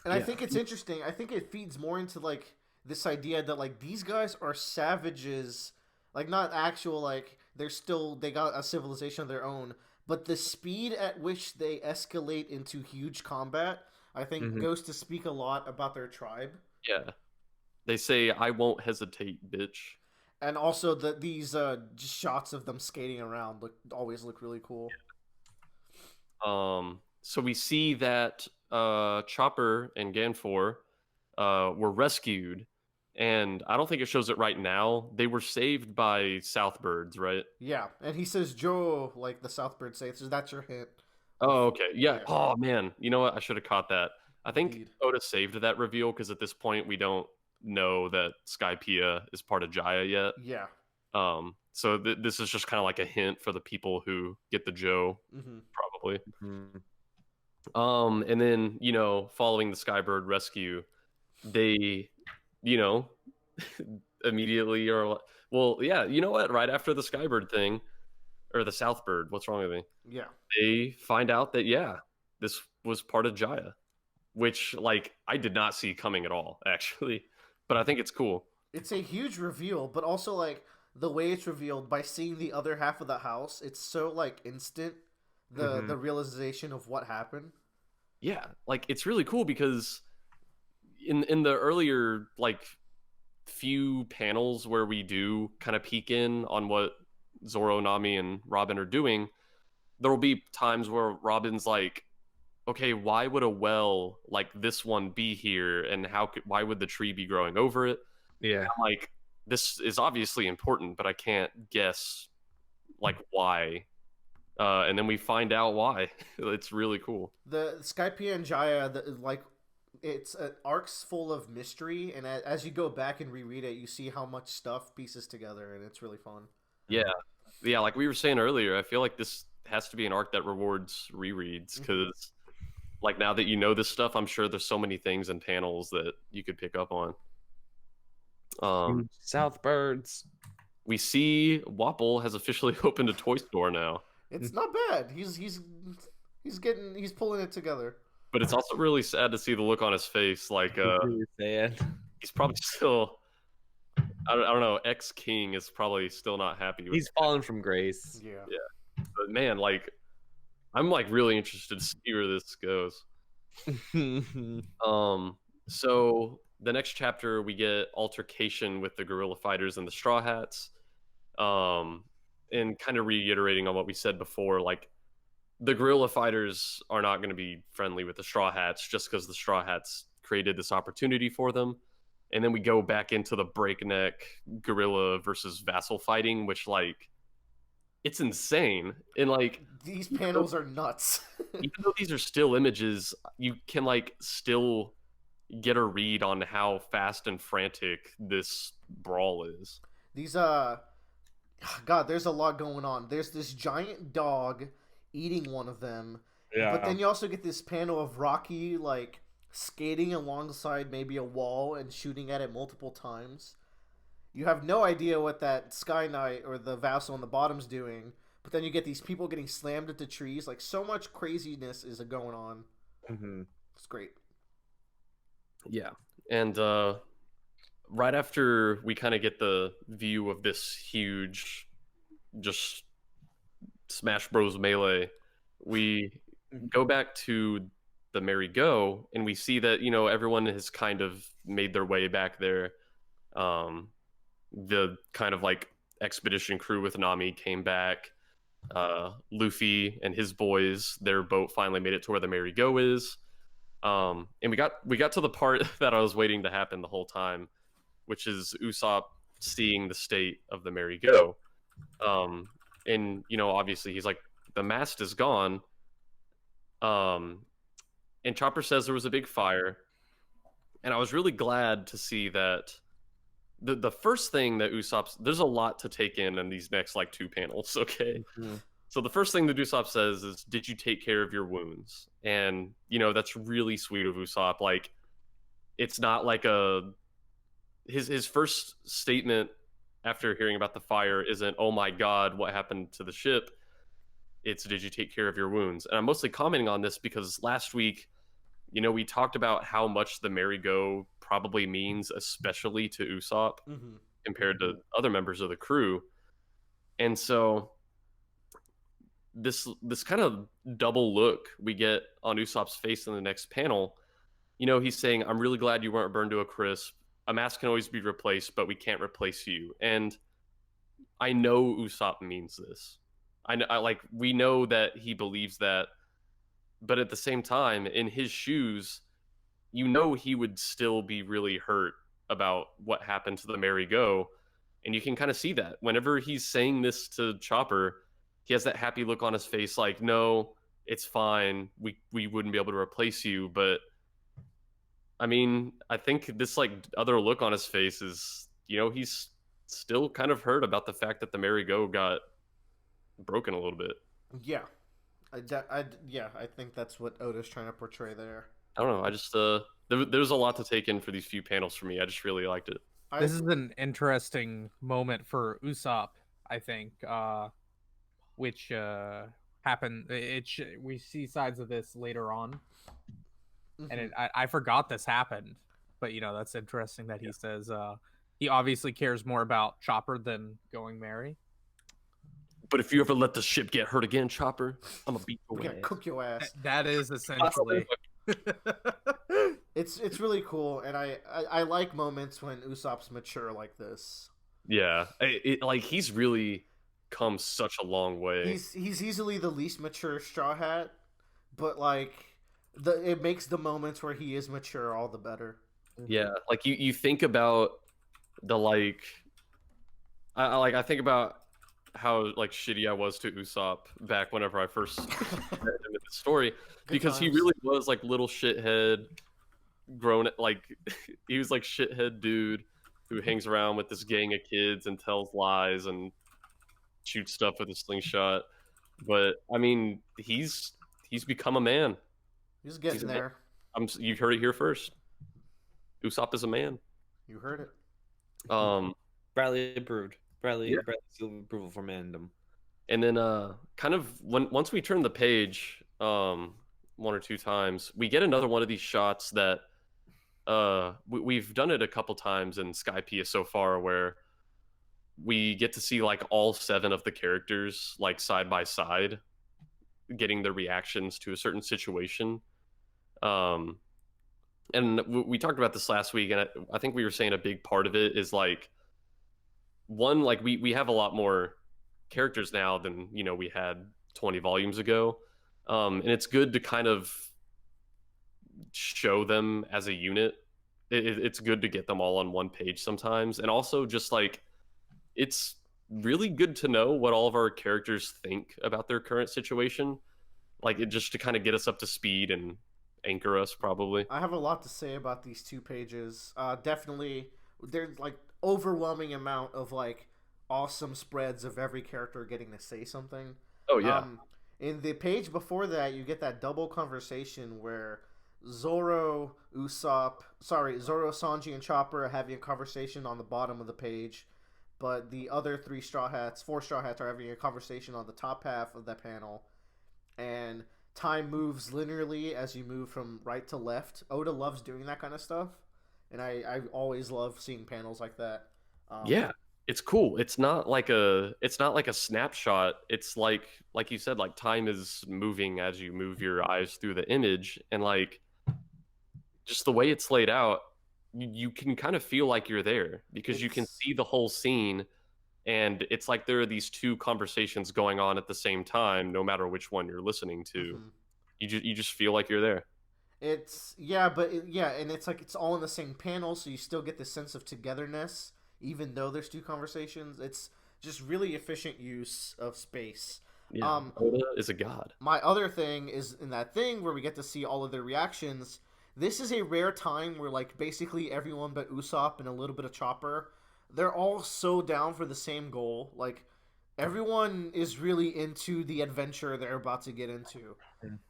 And I think it's interesting. I think it feeds more into like this idea that like these guys are savages, like not actual like they got a civilization of their own, but the speed at which they escalate into huge combat, I think goes to speak a lot about their tribe. Yeah. They say, "I won't hesitate, bitch." And also these just shots of them skating around always look really cool. So we see that Chopper and Ganfor were rescued, and I don't think it shows it right now. They were saved by Southbirds, right? Yeah, and he says Joe like the Southbird say, so that's your hint. Oh, okay. Yeah. Yeah. Oh man, you know what? I should have caught that. I think Indeed. Oda saved that reveal because at this point we don't know that Skypeia is part of Jaya yet. Yeah. So this is just kind of like a hint for the people who get the Joe, probably. And then, you know, following the Skybird rescue, they, you know, immediately are, well, yeah, you know what? Right after the Skybird thing, or the Southbird, what's wrong with me? Yeah. They find out that, yeah, this was part of Jaya, which, like, I did not see coming at all, actually. But I think it's cool. It's a huge reveal, but also, like, the way it's revealed by seeing the other half of the house, it's so, like, instant, the realization of what happened. Yeah, like, it's really cool because in the earlier, like, few panels where we do kind of peek in on what Zoro, Nami, and Robin are doing, there will be times where Robin's like, okay, why would a well like this one be here, and why would the tree be growing over it? Yeah. I'm like, this is obviously important, but I can't guess like why. And then we find out why. It's really cool. The Skypeia and Jaya, like, it's an arc's full of mystery, and as you go back and reread it, you see how much stuff pieces together, and it's really fun. Yeah, like we were saying earlier, I feel like this has to be an arc that rewards rereads because, like, now that you know this stuff, I'm sure there's so many things and panels that you could pick up on. Southbirds. We see Wapple has officially opened a toy store now. It's not bad. He's pulling it together. But it's also really sad to see the look on his face. Like, he's probably still, I don't know, ex-king is probably still not happy with He's fallen from grace. Yeah. But man, like, I'm like really interested to see where this goes. So the next chapter we get altercation with the guerrilla fighters and the Straw Hats. And kind of reiterating on what we said before, like, the guerrilla fighters are not going to be friendly with the Straw Hats just because the Straw Hats created this opportunity for them. And then we go back into the breakneck guerrilla versus vassal fighting, which, like, it's insane. And, like, these panels are nuts. even though these are still images, you can, like, still get a read on how fast and frantic this brawl is. These God, there's a lot going on. There's this giant dog eating one of them. Yeah. But then you also get this panel of Rocky, like, skating alongside maybe a wall and shooting at it multiple times. You have no idea what that Sky Knight or the vassal on the bottom's doing. But then you get these people getting slammed into trees. Like, so much craziness is going on. It's great. Yeah. And right after we kind of get the view of this huge just Smash Bros melee, we go back to the Merry Go and we see that, you know, everyone has kind of made their way back there. The kind of like expedition crew with Nami came back. Luffy and his boys, their boat finally made it to where the Merry Go is. And we got to the part that I was waiting to happen the whole time, which is Usopp seeing the state of the Merry Go. And, you know, obviously he's like, the mast is gone. And Chopper says there was a big fire. And I was really glad to see that the first thing that Usopp, there's a lot to take in these next, like, 2 panels, okay? So the first thing that Usopp says is, did you take care of your wounds? And, you know, that's really sweet of Usopp. Like, it's not like his first statement after hearing about the fire isn't, oh my god, what happened to the ship? it's did you take care of your wounds? And I'm mostly commenting on this because last week, we talked about how much the merry-go probably means, especially to Usopp Mm-hmm. compared to other members of the crew. And so this kind of double look we get on Usopp's face in the next panel, he's saying, I'm really glad you weren't burned to a crisp. A mask can always be replaced, but we can't replace you. And I know Usopp means this. We know that he believes that, but at the same time, in his shoes, he would still be really hurt about what happened to the merry-go. And you can kind of see that whenever he's saying this to Chopper, he has that happy look on his face, like, no, it's fine. We wouldn't be able to replace you. But I mean, I think this like other look on his face is, he's still kind of hurt about the fact that the merry-go got broken a little bit. Yeah. I think that's what Oda's trying to portray there. I don't know. I just there's a lot to take in for these few panels for me. I just really liked it. This is an interesting moment for Usopp, I think, which happened. We see sides of this later on, and I forgot this happened, but that's interesting that he says he obviously cares more about Chopper than going merry. But if you ever let the ship get hurt again, Chopper, I'm gonna beat your We're gonna ass. cook your ass. That is essentially. It's really cool, and I like moments when Usopp's mature like this. Yeah, like he's really come such a long way. He's easily the least mature Straw Hat, but like it makes the moments where he is mature all the better. Yeah, like you think about the like, I think about how like shitty I was to Usopp back whenever I first met him in the story, because he really was like little shithead, grown like he was like shithead dude who hangs around with this gang of kids and tells lies and shoots stuff with a slingshot. But I mean, he's become a man. He's getting there. You heard it here first. Usopp is a man. You heard it. Bradley approved. Bradley seal of approval for mandom. And then kind of once we turn the page one or two times, we get another one of these shots that we've done it a couple times in Skypeia so far, where we get to see like all 7 of the characters like side by side getting their reactions to a certain situation. And we talked about this last week, and I think we were saying a big part of it is like, one, like we have a lot more characters now than we had 20 volumes ago, and it's good to kind of show them as a unit. It's good to get them all on one page sometimes, and also just like it's really good to know what all of our characters think about their current situation, like just to kind of get us up to speed and anchor us. Probably I have a lot to say about these 2 pages. Definitely there's like overwhelming amount of like awesome spreads of every character getting to say something. Oh yeah. In the page before that, you get that double conversation where Zoro, Sanji, and Chopper are having a conversation on the bottom of the page, but the other 4 Straw Hats are having a conversation on the top half of that panel, and time moves linearly as you move from right to left. Oda loves doing that kind of stuff, and I always love seeing panels like that. Yeah, it's cool. It's not like a snapshot. It's like you said, like time is moving as you move your eyes through the image, and like just the way it's laid out, you can kind of feel like you're there because you can see the whole scene, and it's like there are these 2 conversations going on at the same time, no matter which one you're listening to. Mm-hmm. You just feel like you're there. And it's like it's all in the same panel, so you still get the sense of togetherness, even though there's 2 conversations. It's just really efficient use of space. Yeah, Oda is a god. My other thing is in that thing where we get to see all of their reactions. This is a rare time where like basically everyone but Usopp and a little bit of Chopper, they're all so down for the same goal. Like everyone is really into the adventure they're about to get into,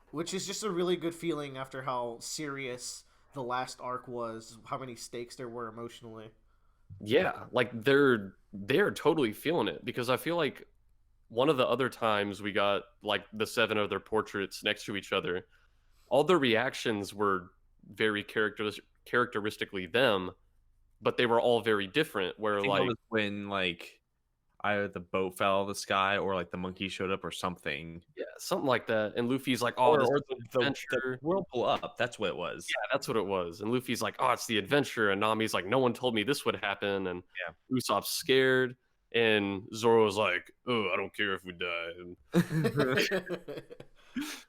which is just a really good feeling after how serious the last arc was, how many stakes there were emotionally. Yeah, like they're totally feeling it, because I feel like one of the other times we got like the 7 of their portraits next to each other, all their reactions were very characteristically them, but they were all very different. I Where think that like was when like either the boat fell out of the sky or like the monkey showed up or something. yeah, something like that, and Luffy's like, "Oh, this Or is the the adventure." world blew up. That's what it was. Yeah, that's what it was. And Luffy's like, "Oh, it's the adventure," and Nami's like, "No one told me this would happen," and Usopp's scared, and Zoro's like, "Oh, I don't care if we die." And,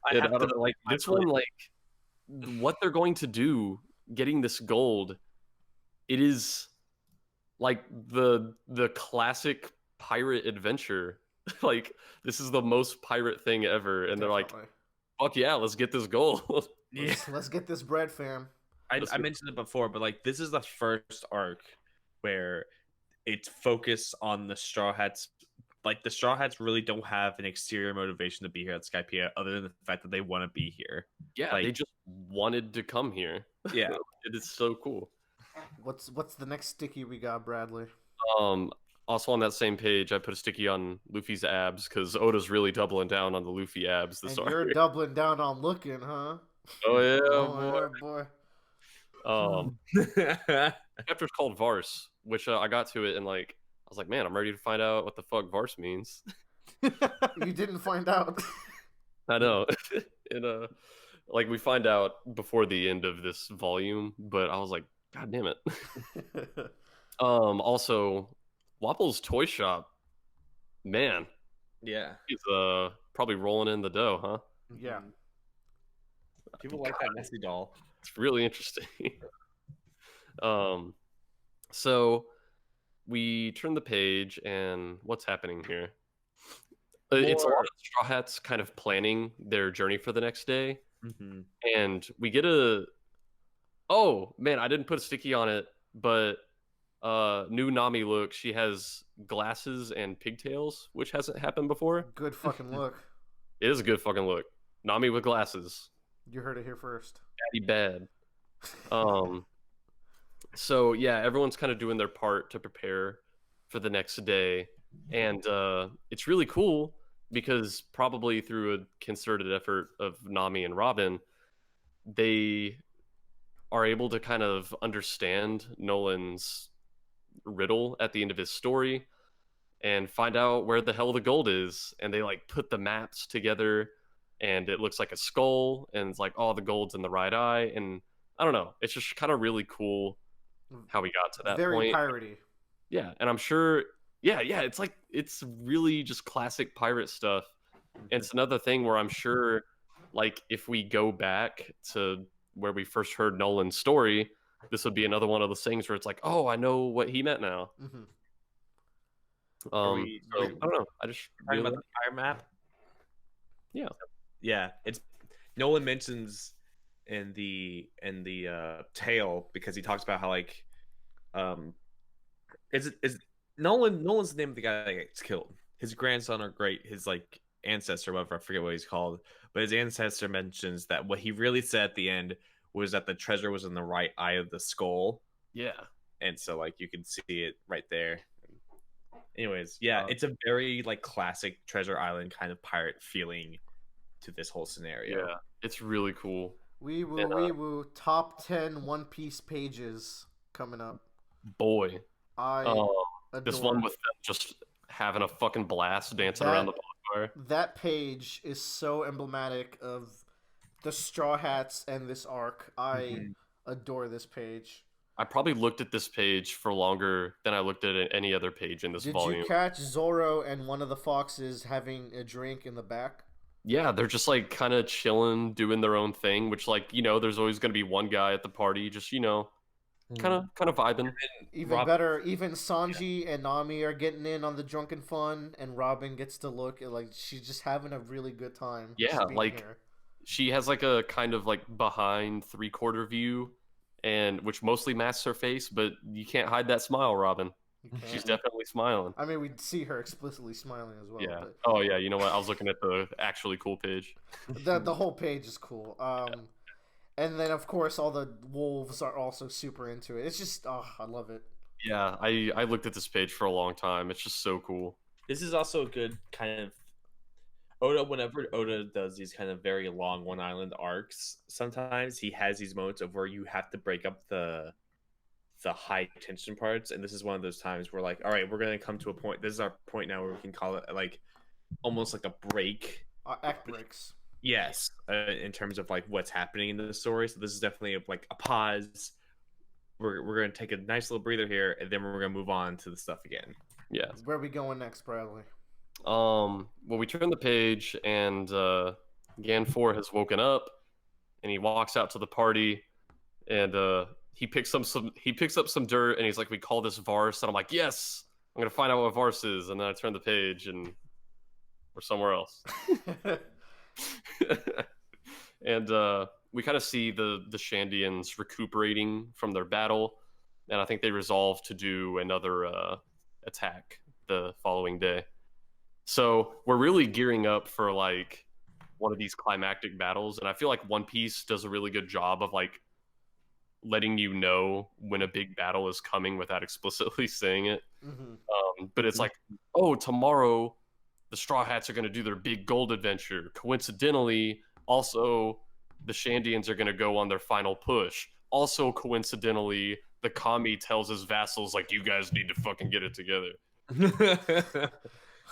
I and have I don't to know, like this one, like, what they're going to do, getting this gold, it is like the classic pirate adventure. Like, this is the most pirate thing ever, and they're like, Definitely. "Fuck yeah, let's get this gold." Yeah, Let's get this bread, fam. I mentioned it before, but like this is the first arc where it's focused on the Straw Hats. Like the Straw Hats really don't have an exterior motivation to be here at Skypeia other than the fact that they want to be here. Yeah, Like- they just wanted to come here. Yeah. It is so cool. What's the next sticky we got, Bradley? Also on that same page, I put a sticky on Luffy's abs because Oda's really doubling down on the Luffy abs this And arc. you're doubling down on looking, huh? Oh yeah, Oh, boy. yeah, boy. Chapter's called Vars, which I got to it and like I was like, man, I'm ready to find out what the fuck Vars means. You didn't find out. I know, and like we find out before the end of this volume, but I was like, god damn it. Also, Wapple's toy shop, man, Yeah. he's probably rolling in the dough, huh? Yeah. People like that Nessie doll. It's really interesting. So we turn the page, and what's happening here? It's a lot of Straw Hats kind of planning their journey for the next day, Mm-hmm. and we get a. Oh man, I didn't put a sticky on it, but new Nami look. She has glasses and pigtails, which hasn't happened before. Good fucking look. It is a good fucking look. Nami with glasses. You heard it here first. Daddy bad. So yeah, everyone's kind of doing their part to prepare for the next day, and it's really cool because probably through a concerted effort of Nami and Robin, they are able to kind of understand Nolan's riddle at the end of his story and find out where the hell the gold is, and they like put the maps together and it looks like a skull and it's like, oh, the gold's in the right eye, and I don't know, it's just kind of really cool how we got to that Very point. piratey. Yeah, and I'm sure yeah, it's like it's really just classic pirate stuff. And it's another thing where I'm sure like if we go back to where we first heard Nolan's story, this would be another one of those things where it's like, oh, I know what he meant now. Mm-hmm. So, I don't know. I just Talking really about the fire map. Yeah. Yeah. It's Nolan mentions in the tale because he talks about how like is Nolan's the name of the guy that gets killed. His grandson or his like ancestor, whatever, I forget what he's called, but his ancestor mentions that what he really said at the end was that the treasure was in the right eye of the skull. yeah. And so like you can see it right there. Anyways, yeah, it's a very like classic Treasure Island kind of pirate feeling to this whole scenario. Yeah. It's really cool. Wee woo, And, wee woo. Top 10 One Piece pages coming up. Boy. I This adore one with them just having a fucking blast dancing around the bonfire. that page is so emblematic of the Straw Hats and this arc. I adore this page. I probably looked at this page for longer than I looked at any other page in this Did volume. you catch Zoro and one of the foxes having a drink in the back? Yeah, they're just like kind of chilling, doing their own thing, which like, you know, there's always going to be one guy at the party just, you know, kind of vibing. Even better, even Sanji and Nami are getting in on the drunken fun, and Robin gets to look at like she's just having a really good time. just Yeah, being like here. she has like a kind of like behind 3/4 view, and which mostly masks her face, but you can't hide that smile, Robin. You She's can't. definitely smiling. I mean, we see her explicitly smiling as well. Yeah. Oh yeah, you know what? I was looking at the actually cool page. But the whole page is cool. And then of course all the wolves are also super into it. It's just I love it. Yeah, I looked at this page for a long time. It's just so cool. This is also a good kind of Oda. Whenever Oda does these kind of very long One Island arcs, sometimes he has these moments of where you have to break up the high tension parts, and this is one of those times where like, all right, we're gonna come to a point. This is our point now where we can call it like almost like a break. Act breaks. Yes, in terms of like what's happening in the story. So this is definitely like a pause. We're gonna take a nice little breather here, and then we're gonna move on to the stuff again. Yeah. Where are we going next, Bradley? Well, we turn the page, and Gan 4 has woken up, and he walks out to the party, and he picks up some dirt, and he's like, "We call this Vars," and I'm like, "Yes, I'm gonna find out what Vars is." And then I turn the page, and we're somewhere else. And we kind of see the Shandians recuperating from their battle, and I think they resolve to do another attack the following day. So we're really gearing up for like one of these climactic battles, and I feel like One Piece does a really good job of like letting you know when a big battle is coming without explicitly saying it. But it's like, oh, tomorrow the Straw Hats are going to do their big gold adventure. Coincidentally, also the Shandians are going to go on their final push. Also, coincidentally, the Kami tells his vassals like, you guys need to fucking get it together.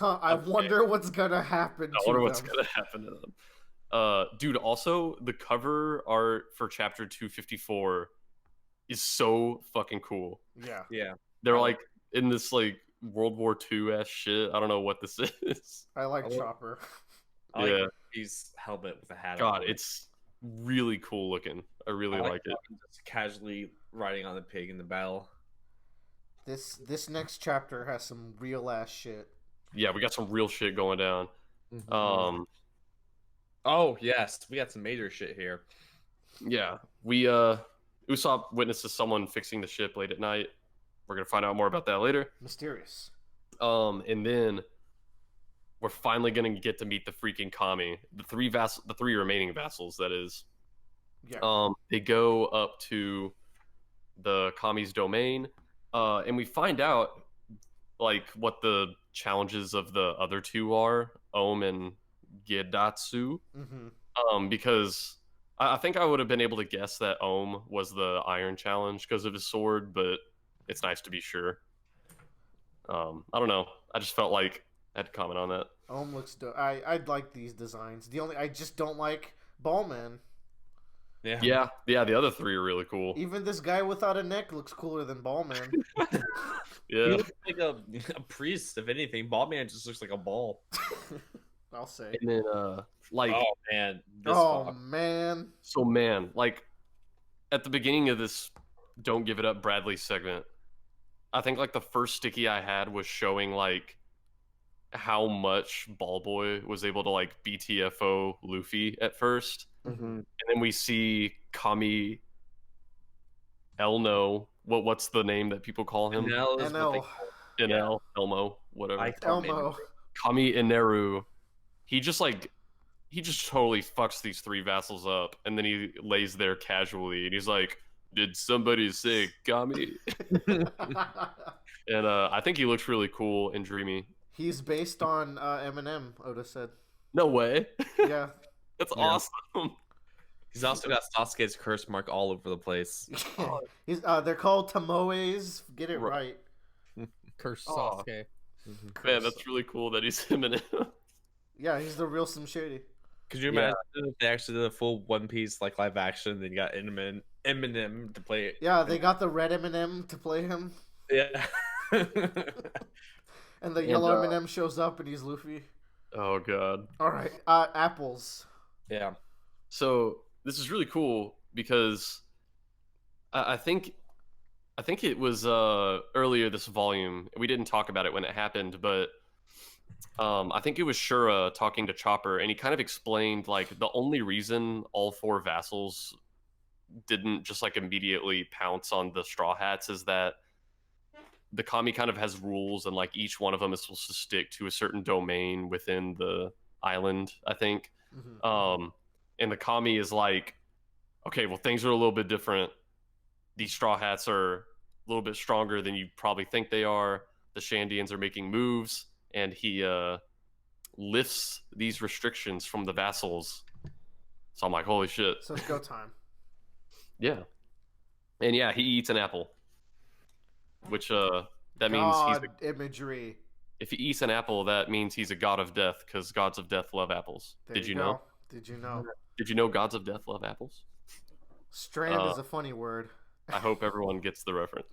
I wonder what's gonna happen. I wonder what's gonna happen to them. Dude, also the cover art for chapter 254 is so fucking cool. Yeah. They're like in this like World War II-esque shit. I don't know what this is. I like Chopper. I like Yeah. his helmet with a hat. God, on. it's really cool looking. I really like it. Just casually riding on the pig in the battle. This next chapter has some real ass shit. Yeah, we got some real shit going down. Oh yes, we got some major shit here. Yeah, we Usopp witnesses someone fixing the ship late at night. We're gonna find out more about that later. Mysterious. And then we're finally gonna get to meet the freaking Kami, the three remaining vassals. That is. Yeah. They go up to the Kami's domain, and we find out like what the challenges of the other two are, Ohm and Gedatsu. Because I think I would have been able to guess that Ohm was the Iron Challenge because of his sword, but it's nice to be sure. I don't know. I just felt like I had to comment on that. Ohm looks dope. I like these designs. I just don't like Ballman. Yeah. The other three are really cool. Even this guy without a neck looks cooler than Ballman. He Yeah. looks like a priest, if anything. Ballman just looks like a ball. I'll say. And then like Oh man. Man. so man, like at the beginning of this Don't Give It Up Bradley segment, I think like the first sticky I had was showing like how much Ballboy was able to like BTFO Luffy at first. And then we see Kami Elno. What's the name that people call him? NL. NL, Elmo, whatever. Elmo. Kami Ineru. He just totally fucks these three vassals up, and then he lays there casually, and he's like, "Did somebody say Kami?" And I think he looks really cool and dreamy. He's based on Eminem, Oda said. No way. Yeah. That's awesome. He's also got Sasuke's curse mark all over the place. They're called Tomoes. Get it right. Curse Aw. Sasuke. Man, that's really cool that he's Eminem. Yeah, he's the real Slim Shady. Could you imagine if they actually did a full One Piece like live action? Then you got Eminem to play it. Yeah, they got the red Eminem to play him, Yeah. and the yellow Eminem shows up and he's Luffy. Oh god. All right, apples. Yeah. So this is really cool because I think it was earlier this volume. We didn't talk about it when it happened, but I think it was Shura talking to Chopper, and he kind of explained like the only reason all four vassals didn't just like immediately pounce on the Straw Hats is that the Kami kind of has rules, and like each one of them is supposed to stick to a certain domain within the island, I think. And the Kami is like, okay, well, things are a little bit different. These Straw Hats are a little bit stronger than you probably think they are. The Shandians are making moves, and he lifts these restrictions from the vassals. So I'm like, holy shit. So it's go time. Yeah. And yeah, he eats an apple. Which that means he's God imagery. if he eats an apple, that means he's a god of death, because gods of death love apples. There Did you go. know? Did you know? Did you know gods of death love apples? Strand is a funny word. I hope everyone gets the reference.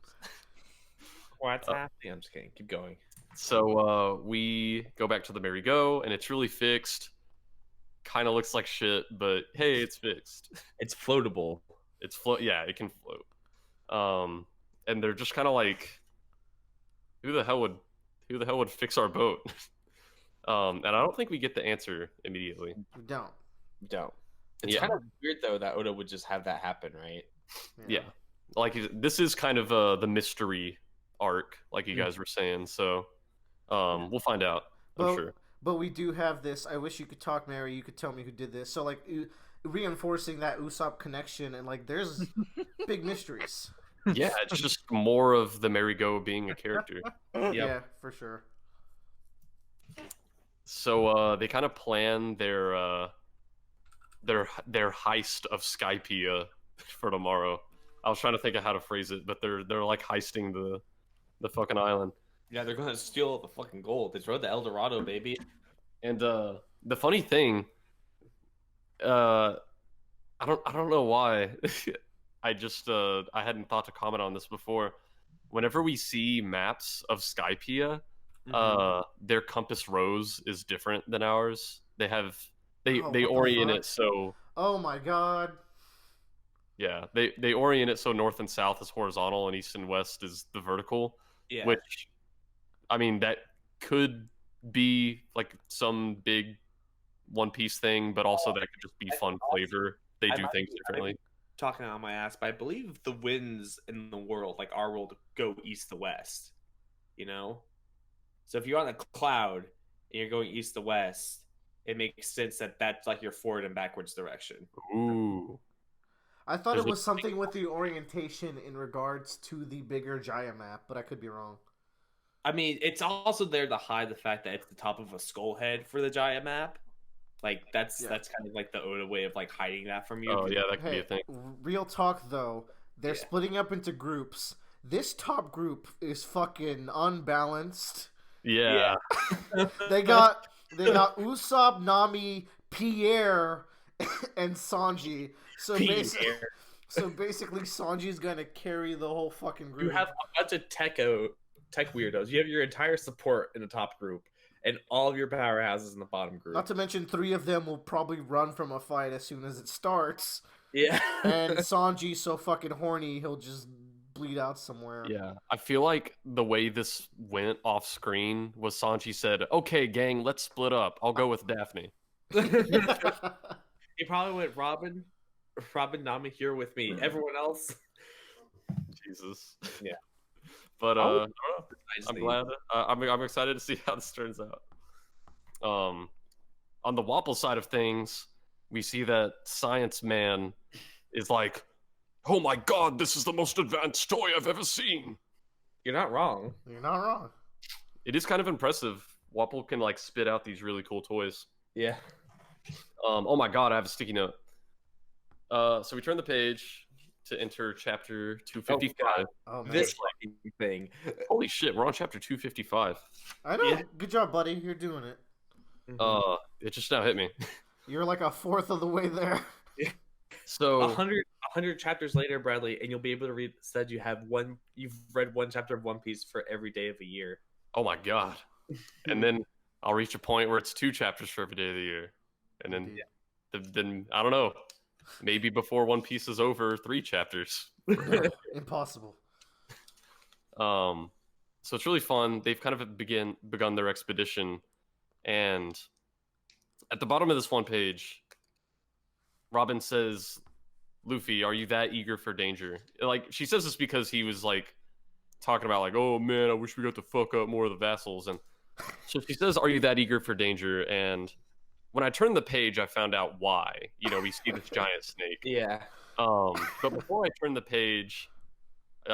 What's happening? I'm just kidding. Keep going. So we go back to the merry-go, and it's really fixed. Kind of looks like shit, but hey, it's fixed. It's floatable. It's yeah, it can float. And they're just kind of like, who the hell would fix our boat? And I don't think we get the answer immediately. We don't. Don't. It's Yeah. kind of weird though that Oda would just have that happen, right? Yeah. Like, this is kind of the mystery arc, like you guys were saying. So we'll find out, I'm sure. But we do have this. I wish you could talk, Mary. You could tell me who did this. So, like, reinforcing that Usopp connection, and, like, there's big mysteries. Yeah, it's just more of the merry-go being a character. Yeah, for sure. So they kind of plan their heist of Skypeia for tomorrow. I was trying to think of how to phrase it, but they're like heisting the fucking island. Yeah, they're gonna steal the fucking gold. It's Road to El Dorado, baby. And the funny thing, I don't know why. I just I hadn't thought to comment on this before. Whenever we see maps of Skypeia, their compass rose is different than ours. They orient it so. Oh my god. Yeah, they orient it so north and south is horizontal and east and west is the vertical. Yeah. Which, I mean, that could be like some big One Piece thing, but also that could just be fun flavor. They do things differently. Talking out my ass, but I believe the winds in the world, like our world, go east to west. You know? So if you're on a cloud and you're going east to west, it makes sense that that's like your forward and backwards direction. Ooh. I thought it was something with the orientation in regards to the bigger Jaya map, but I could be wrong. I mean, it's also there to hide the fact that it's the top of a skull head for the Jaya map. Like that's kind of like the Oda way of like hiding that from you. Oh yeah, that could be Hey, a thing. real talk though, they're splitting up into groups. This top group is fucking unbalanced. Yeah. They got Usopp, Nami, Pierre, and Sanji. So basically, Sanji's gonna carry the whole fucking group. You have a bunch of tech weirdos. You have your entire support in the top group, and all of your powerhouses in the bottom group. Not to mention, 3 of them will probably run from a fight as soon as it starts. Yeah. And Sanji's so fucking horny, he'll just bleed out somewhere. Yeah. I feel like the way this went off screen was Sanji said, "Okay, gang, let's split up. I'll go with Daphne." He probably went Robin, Nami here with me. Everyone else. Jesus. Yeah. But I don't know. I'm Nicely. glad. I'm excited to see how this turns out. On the Wapple side of things, we see that Science Man is like, "Oh my god, this is the most advanced toy I've ever seen." You're not wrong. You're not wrong. It is kind of impressive. Wapple can like spit out these really cool toys. Yeah. Oh my god, I have a sticky note. So we turn the page to enter chapter 255. Oh, man. This fucking thing. Holy shit, we're on chapter 255. I know. Yeah. Good job, buddy. You're doing it. It just now hit me. You're like a fourth of the way there. So 100 chapters later, Bradley, and you'll be able to read. Said you've read one chapter of One Piece for every day of the year. oh my god. And then I'll reach a point where it's 2 chapters for every day of the year. And then then I don't know. Maybe before One Piece is over, 3 chapters. Impossible. So it's really fun. They've kind of begun their expedition, and at the bottom of this one page, Robin says, "Luffy, are you that eager for danger?" Like, she says this because he was like talking about like, "Oh man, I wish we got to fuck up more of the vassals," and so she says, "Are you that eager for danger?" And when I turned the page, I found out why. You know, we see this giant snake. Yeah. But before I turned the page,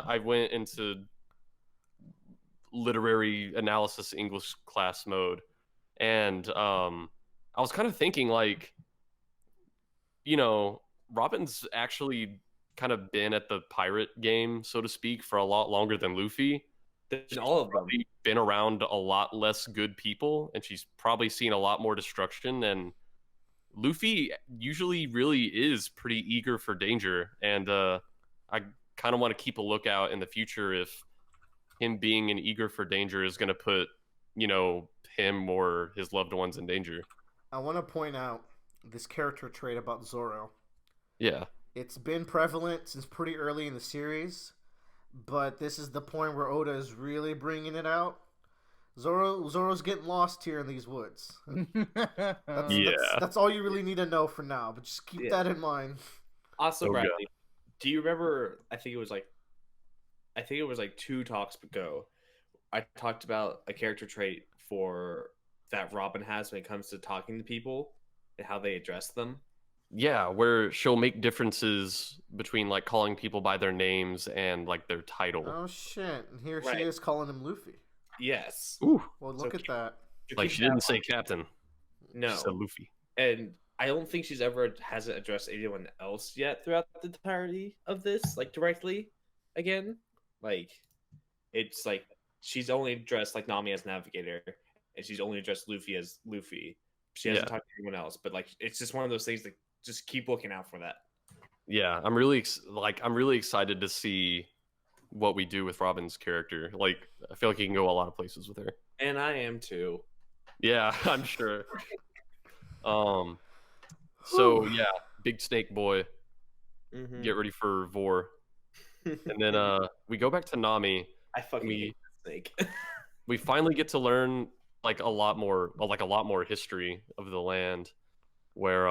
I went into literary analysis English class mode, and I was kind of thinking like, Robin's actually kind of been at the pirate game, so to speak, for a lot longer than Luffy. Than all of them. Probably been around a lot less good people, and she's probably seen a lot more destruction. And Luffy usually really is pretty eager for danger, and I kind of want to keep a lookout in the future if him being an eager for danger is going to put, him or his loved ones in danger. I want to point out this character trait about Zoro. Yeah. It's been prevalent since pretty early in the series, but this is the point where Oda is really bringing it out. Zoro's getting lost here in these woods. That's all you really need to know for now, but just keep that in mind. Also, Bradley, do you remember, I think it was like 2 talks ago, I talked about a character trait that Robin has when it comes to talking to people and how they address them. Yeah, where she'll make differences between like calling people by their names and like their title. Oh shit! And here she is calling him Luffy. Yes. Ooh. Well, look at that. Like she didn't say Captain. No. She said Luffy. And I don't think she's hasn't addressed anyone else yet throughout the entirety of this, like directly again. Like it's like she's only addressed like Nami as Navigator, and she's only addressed Luffy as Luffy. She hasn't talked to anyone else, but like it's just one of those things that just keep looking out for that. Yeah, I'm really excited to see what we do with Robin's character. Like I feel like he can go a lot of places with her. And I am too. Yeah, I'm sure. So yeah, big snake boy. Mm-hmm. Get ready for Vor. And then we go back to Nami. I fucking hate the snake. We finally get to learn like a lot more history of the land, where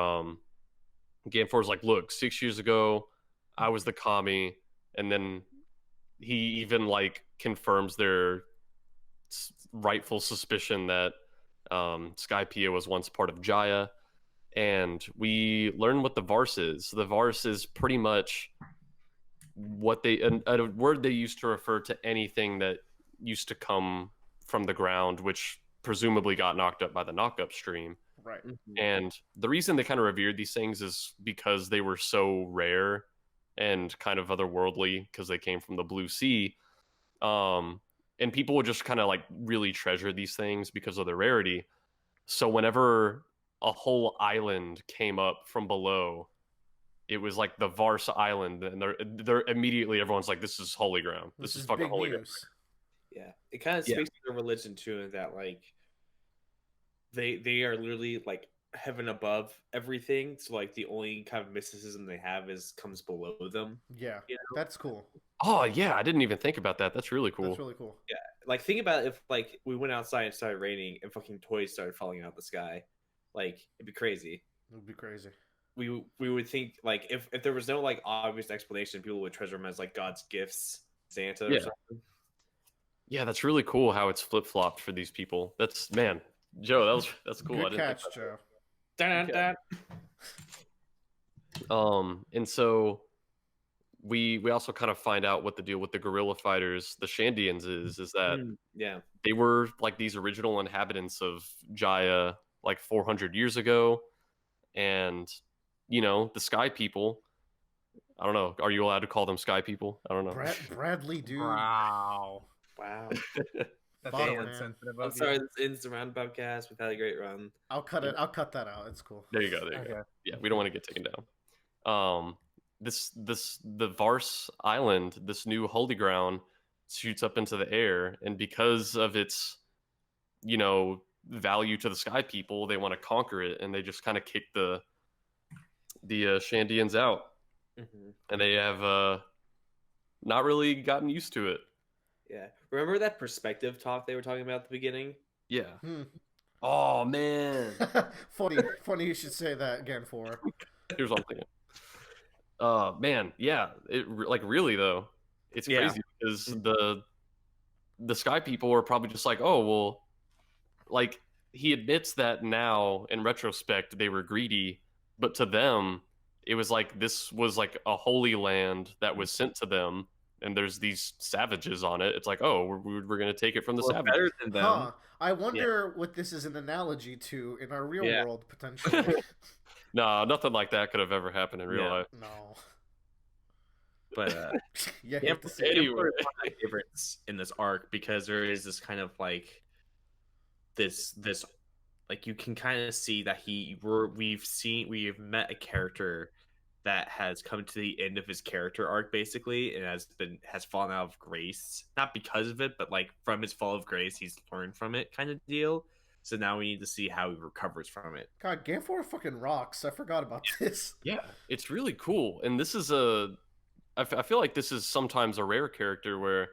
Ganfor's like, look, 6 years ago I was the kami, and then he even like confirms their rightful suspicion that Skypeia was once part of Jaya. And we learn what the Vars is. The Vars is pretty much what a word they used to refer to anything that used to come from the ground, which presumably got knocked up by the knock-up stream. Right. And the reason they kind of revered these things is because they were so rare and kind of otherworldly, because they came from the Blue Sea. And people would just kind of like really treasure these things because of their rarity. So whenever a whole island came up from below, it was like the Vars Island, and they're immediately everyone's like, this is holy ground. This is fucking holy ground. Yeah, it kind of speaks to their religion too, in that like they are literally like heaven above everything. So like the only kind of mysticism they have comes below them. Yeah, that's cool. Oh yeah, I didn't even think about that. That's really cool. That's really cool. Yeah, like think about if like we went outside and started raining and fucking toys started falling out of the sky. Like it'd be crazy. It would be crazy. We would think like if there was no like obvious explanation, people would treasure them as like God's gifts, Santa or something. Yeah, that's really cool how it's flip flopped for these people. That's Joe. That's cool. Good catch, Joe. Dun, dun. And so we also kind of find out what the deal with the guerrilla fighters, the Shandians, is that they were like these original inhabitants of Jaya like 400 years ago, and the Sky People. I don't know. Are you allowed to call them Sky People? I don't know. Bradley, dude. Wow. That's insensitive. I'm sorry, this ends the Roundabout cast. We've had a great run. I'll cut it. I'll cut that out. It's cool. There you go. Yeah, we don't want to get taken down. The Vars Island, this new holy ground, shoots up into the air, and because of its, value to the Sky People, they want to conquer it, and they just kind of kick the Shandians out, and they have not really gotten used to it. Yeah, remember that perspective talk they were talking about at the beginning? Yeah. Oh man. Funny you should say that again. For here's what I'm thinking. Man, yeah. It like really though, it's crazy because the Sky People are probably just like, oh well, like he admits that now in retrospect they were greedy, but to them it was like this was like a holy land that was sent to them, and there's these savages on it. It's like, oh, we're gonna take it from the We're savages. better than them. Huh. I wonder what this is an analogy to in our real Yeah. world, potentially. No, nothing like that could have ever happened in real Yeah. life. No. But Yeah, yeah, hate to see it. Anyway. one of my favorites in this arc because there is this kind of like this like you can kind of see that we've met a character that has come to the end of his character arc basically and has fallen out of grace, not because of it, but like from his fall of grace he's learned from it kind of deal. So now we need to see how he recovers from it. God, Ganfor fucking rocks. I forgot about this. Yeah, it's really cool. And this is I feel like this is sometimes a rare character where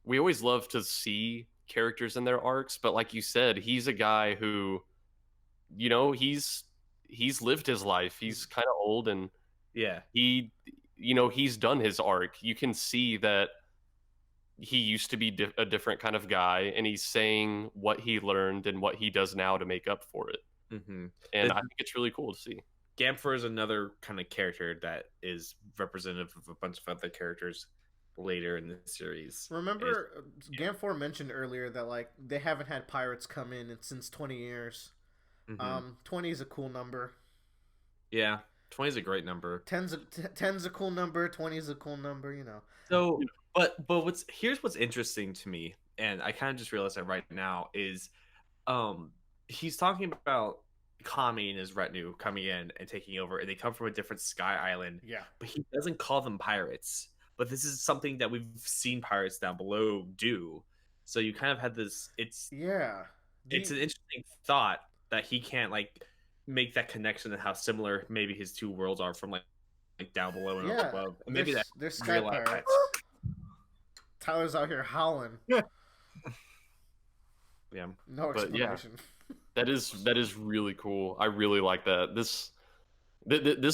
we always love to see characters in their arcs, but like you said, he's a guy who, you know, he's lived his life. He's kind of old and Yeah. he's done his arc. You can see that he used to be a different kind of guy, and he's saying what he learned and what he does now to make up for it. Mm-hmm. And I think it's really cool to see. Gamfor is another kind of character that is representative of a bunch of other characters later in the series. Remember, Ganfor mentioned earlier that like they haven't had pirates come in since 20 years. Mhm. 20 is a cool number. Yeah, 20 is a great number. 10's a cool number. 20 is a cool number. You know. So, but here's what's interesting to me, and I kind of just realized that right now is, he's talking about Kami and his retinue coming in and taking over, and they come from a different sky island. Yeah. But he doesn't call them pirates. But this is something that we've seen pirates down below do. So you kind of had this. It's Yeah. it's an interesting thought that he can't like make that connection and how similar maybe his two worlds are from like down below and up above. And maybe they're sky realize pirates. Tyler's out here howling. Yeah. No But yeah. explanation. That is really cool. I really like that. This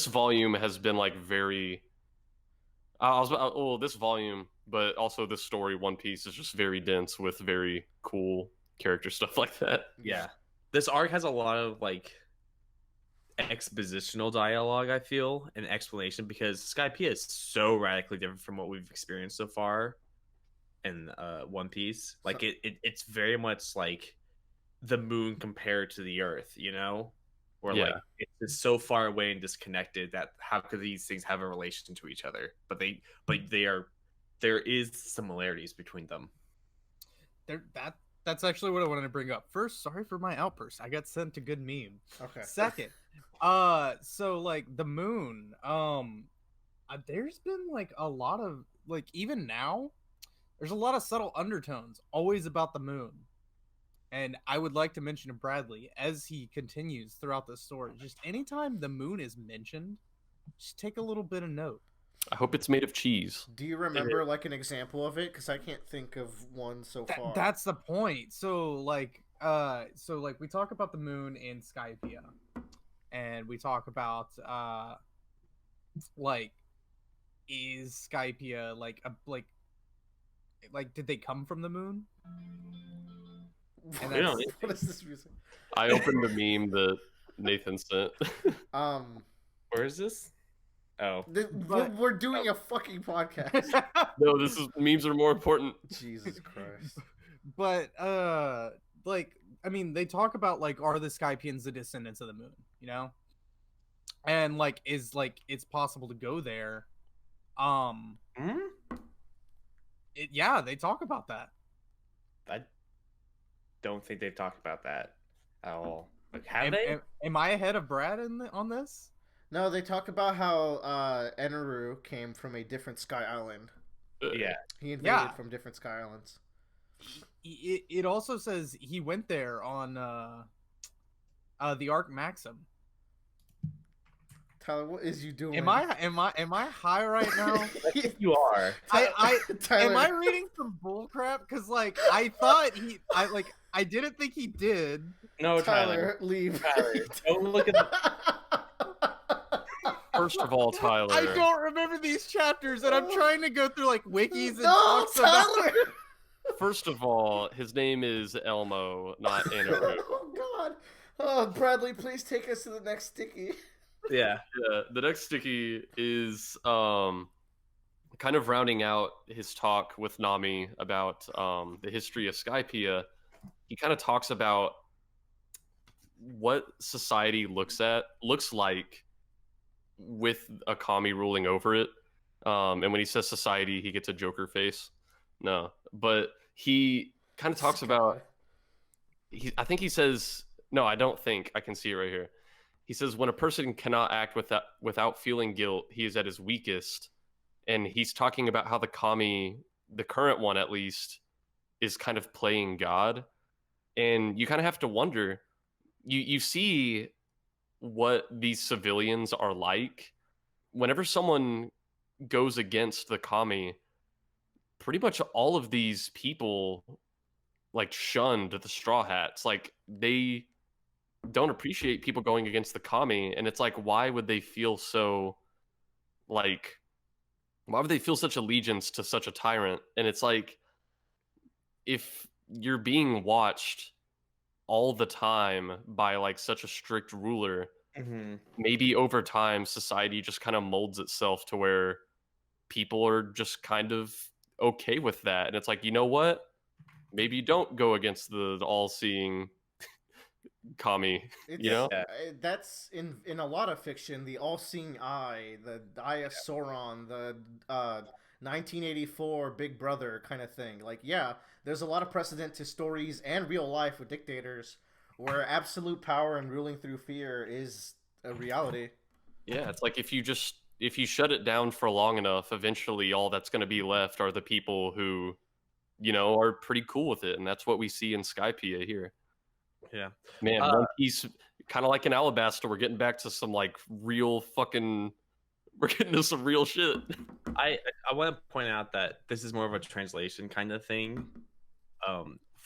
volume has been like very. This volume, but also this story, One Piece, is just very dense with very cool character stuff like that. Yeah. This arc has a lot of like expositional dialogue, I feel, and explanation because Skypeia is so radically different from what we've experienced so far in One Piece. Like it's very much like the moon compared to the earth, you know? Where like it's just so far away and disconnected that how could these things have a relation to each other? But there is similarities between them. That's actually what I wanted to bring up. First, sorry for my outburst. I got sent a good meme. Okay. Second, so like the moon, there's been like a lot of like even now, there's a lot of subtle undertones always about the moon. And I would like to mention to Bradley as he continues throughout the story, just anytime the moon is mentioned, just take a little bit of note. I hope it's made of cheese. Do you remember like an example of it? Because I can't think of one so far. That's the point. So like we talk about the moon in Skypeia, and we talk about like is Skypeia like did they come from the moon? And Yeah. What is this music? I opened the meme that Nathan sent. Where is this? Oh. We're doing a fucking podcast. No, memes are more important. Jesus Christ. But like I mean, they talk about like are the Skypians the descendants of the moon, you know? And like is like it's possible to go there. Yeah, they talk about that. I don't think they've talked about that at all. Like, have they? Am I ahead of Brad on this? No, they talk about how Eneru came from a different sky island. Yeah. He invaded from different sky islands. It also says he went there on the Arc Maxim. Tyler, what is you doing? Am I high right now? You are. Tyler, Am I reading some bullcrap? Because like I thought I didn't think he did. No, Tyler, leave. Tyler, don't look at the... First of all, Tyler. I don't remember these chapters, and I'm trying to go through like wikis and No, talks about. Tyler! First of all, his name is Elmo, not Anaru. Oh God! Oh, Bradley, please take us to the next sticky. Yeah. Yeah, the next sticky is kind of rounding out his talk with Nami about the history of Skypiea, he kind of talks about what society looks like with a kami ruling over it. And when he says society, he gets a Joker face. No, but he kind of talks about. I think he says no. I don't think I can see it right here. He says when a person cannot act without feeling guilt, he is at his weakest. And he's talking about how the kami, the current one at least, is kind of playing God. And you kind of have to wonder, you see what these civilians are like. Whenever someone goes against the kami, pretty much all of these people like shunned the Straw Hats. Like they don't appreciate people going against the kami, and it's like, why would they feel so like why would they feel such allegiance to such a tyrant? And it's like, if you're being watched all the time by like such a strict ruler, maybe over time society just kind of molds itself to where people are just kind of okay with that. And it's like, you know what? Maybe you don't go against the all-seeing kami, It's, you know? that's in a lot of fiction, the all-seeing eye, the Eye of Sauron, the 1984 Big Brother kind of thing. Like, yeah, there's a lot of precedent to stories and real life with dictators where absolute power and ruling through fear is a reality. Yeah, it's like if you shut it down for long enough, eventually all that's going to be left are the people who, you know, are pretty cool with it, and that's what we see in Skypiea here. Yeah, man, One Piece, kind of like in Alabasta, we're getting back to some like real fucking, we're getting to some real shit. I want to point out that this is more of a translation kind of thing,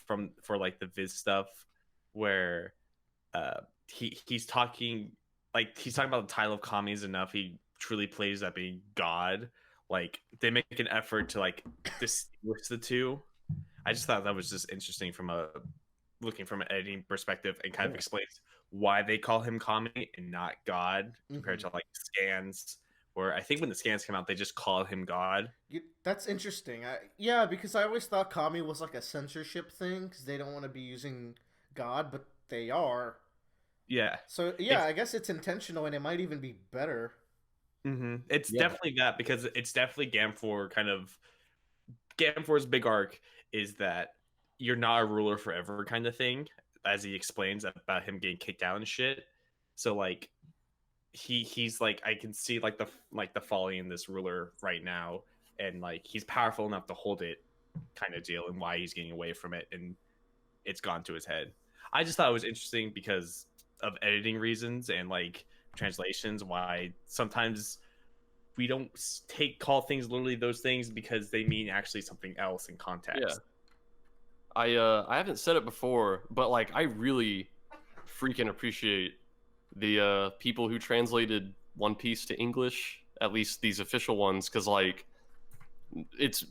for like the Viz stuff, where he's talking about the title of kami is enough. He truly plays that being God. Like they make an effort to like distinguish the two. I just thought that was just interesting from looking from an editing perspective, and kind of explains why they call him kami and not God compared to like scans, where I think when the scans came out they just called him God. That's interesting. Yeah, because I always thought kami was like a censorship thing because they don't want to be using God, but they are. Yeah. So yeah, I guess it's intentional, and it might even be better. It's definitely that, because it's definitely Gamfor's big arc is that you're not a ruler forever kind of thing, as he explains about him getting kicked out and shit. So like he's like, I can see like the folly in this ruler right now, and like he's powerful enough to hold it kind of deal, and why he's getting away from it, and it's gone to his head. I just thought it was interesting because of editing reasons and like translations, why sometimes we don't call things literally those things because they mean actually something else in context. Yeah. I haven't said it before, but like I really freaking appreciate the people who translated One Piece to English, at least these official ones, because like it's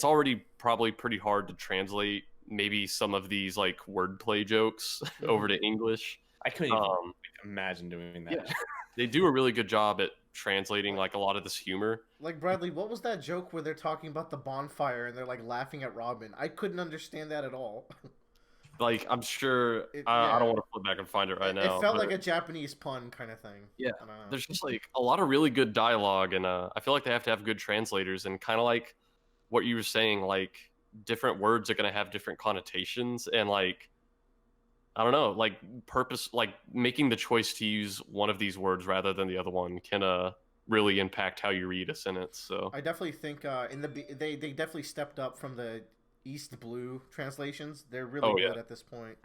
already probably pretty hard to translate maybe some of these like wordplay jokes over to English. I couldn't even imagine doing that. Yeah. They do a really good job at translating like a lot of this humor. Like, Bradley, what was that joke where they're talking about the bonfire and they're like laughing at Robin? I couldn't understand that at all. Like, I'm sure I don't want to flip back and find it right now. It felt like a Japanese pun kind of thing. Yeah, there's just like a lot of really good dialogue, and I feel like they have to have good translators, and kind of like what you were saying, like different words are going to have different connotations, and like I don't know, like like making the choice to use one of these words rather than the other one can really impact how you read a sentence. So I definitely think they definitely stepped up from the East Blue translations. They're really good at this point.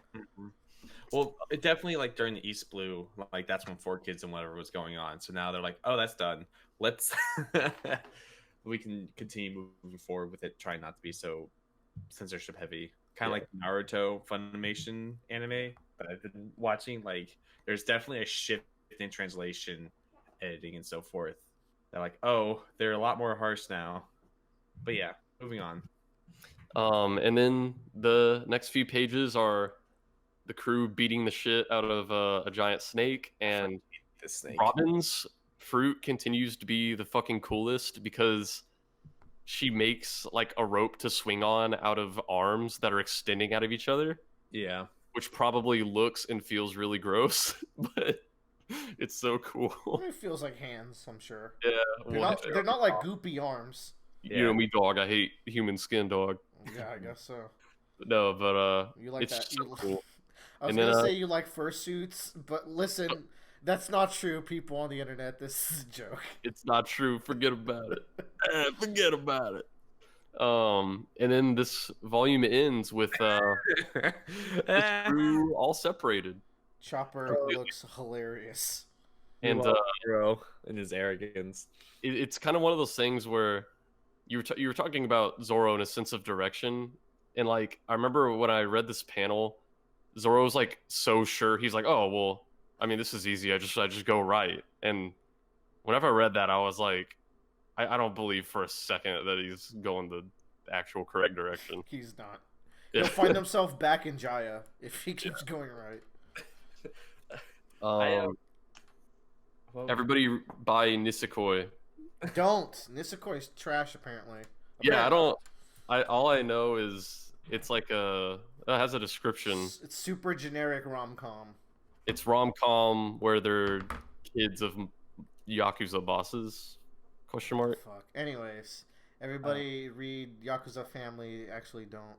Well, it definitely, like during the East Blue, like that's when 4Kids and whatever was going on. So now they're like, oh, that's done. Let's we can continue moving forward with it, trying not to be so censorship heavy. Kind of like Naruto Funimation anime that I've been watching. Like, there's definitely a shift in translation, editing, and so forth. They're like, oh, they're a lot more harsh now. But yeah, moving on. And then the next few pages are the crew beating the shit out of a giant snake, and the snake. Robin's fruit continues to be the fucking coolest because she makes like a rope to swing on out of arms that are extending out of each other, Yeah. which probably looks and feels really gross, but it's so cool. It feels like hands, I'm sure. Yeah, They're not like goopy arms. You know me, dog. I hate human skin, dog. Yeah, I guess so. No, but You like it's that? just so cool. I was And then, gonna say you like fursuits, but listen, that's not true. People on the internet, this is a joke. It's not true. Forget about it. Forget about it. And then this volume ends with the crew all separated, Chopper looks hilarious. and Bro, and his arrogance. it's kind of one of those things where you were talking about Zoro and a sense of direction, and like I remember when I read this panel, Zoro was like so sure. He's like, oh well, I mean this is easy. I just go right. And whenever I read that, I was like, I don't believe for a second that he's going the actual correct direction. He's not. He'll find himself back in Jaya if he keeps going right. Everybody buy Nisekoi. Don't. Nisekoi's trash, apparently. Yeah, all I know is it's like it has a description. It's super generic rom-com. It's rom-com where they're kids of Yakuza bosses? Question mark. Fuck. Anyways, everybody read Yakuza Family. Actually, don't.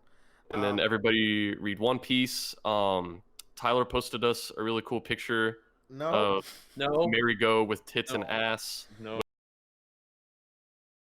And then everybody read One Piece. Tyler posted us a really cool picture No. of No. Mary Go with tits and No. ass. No.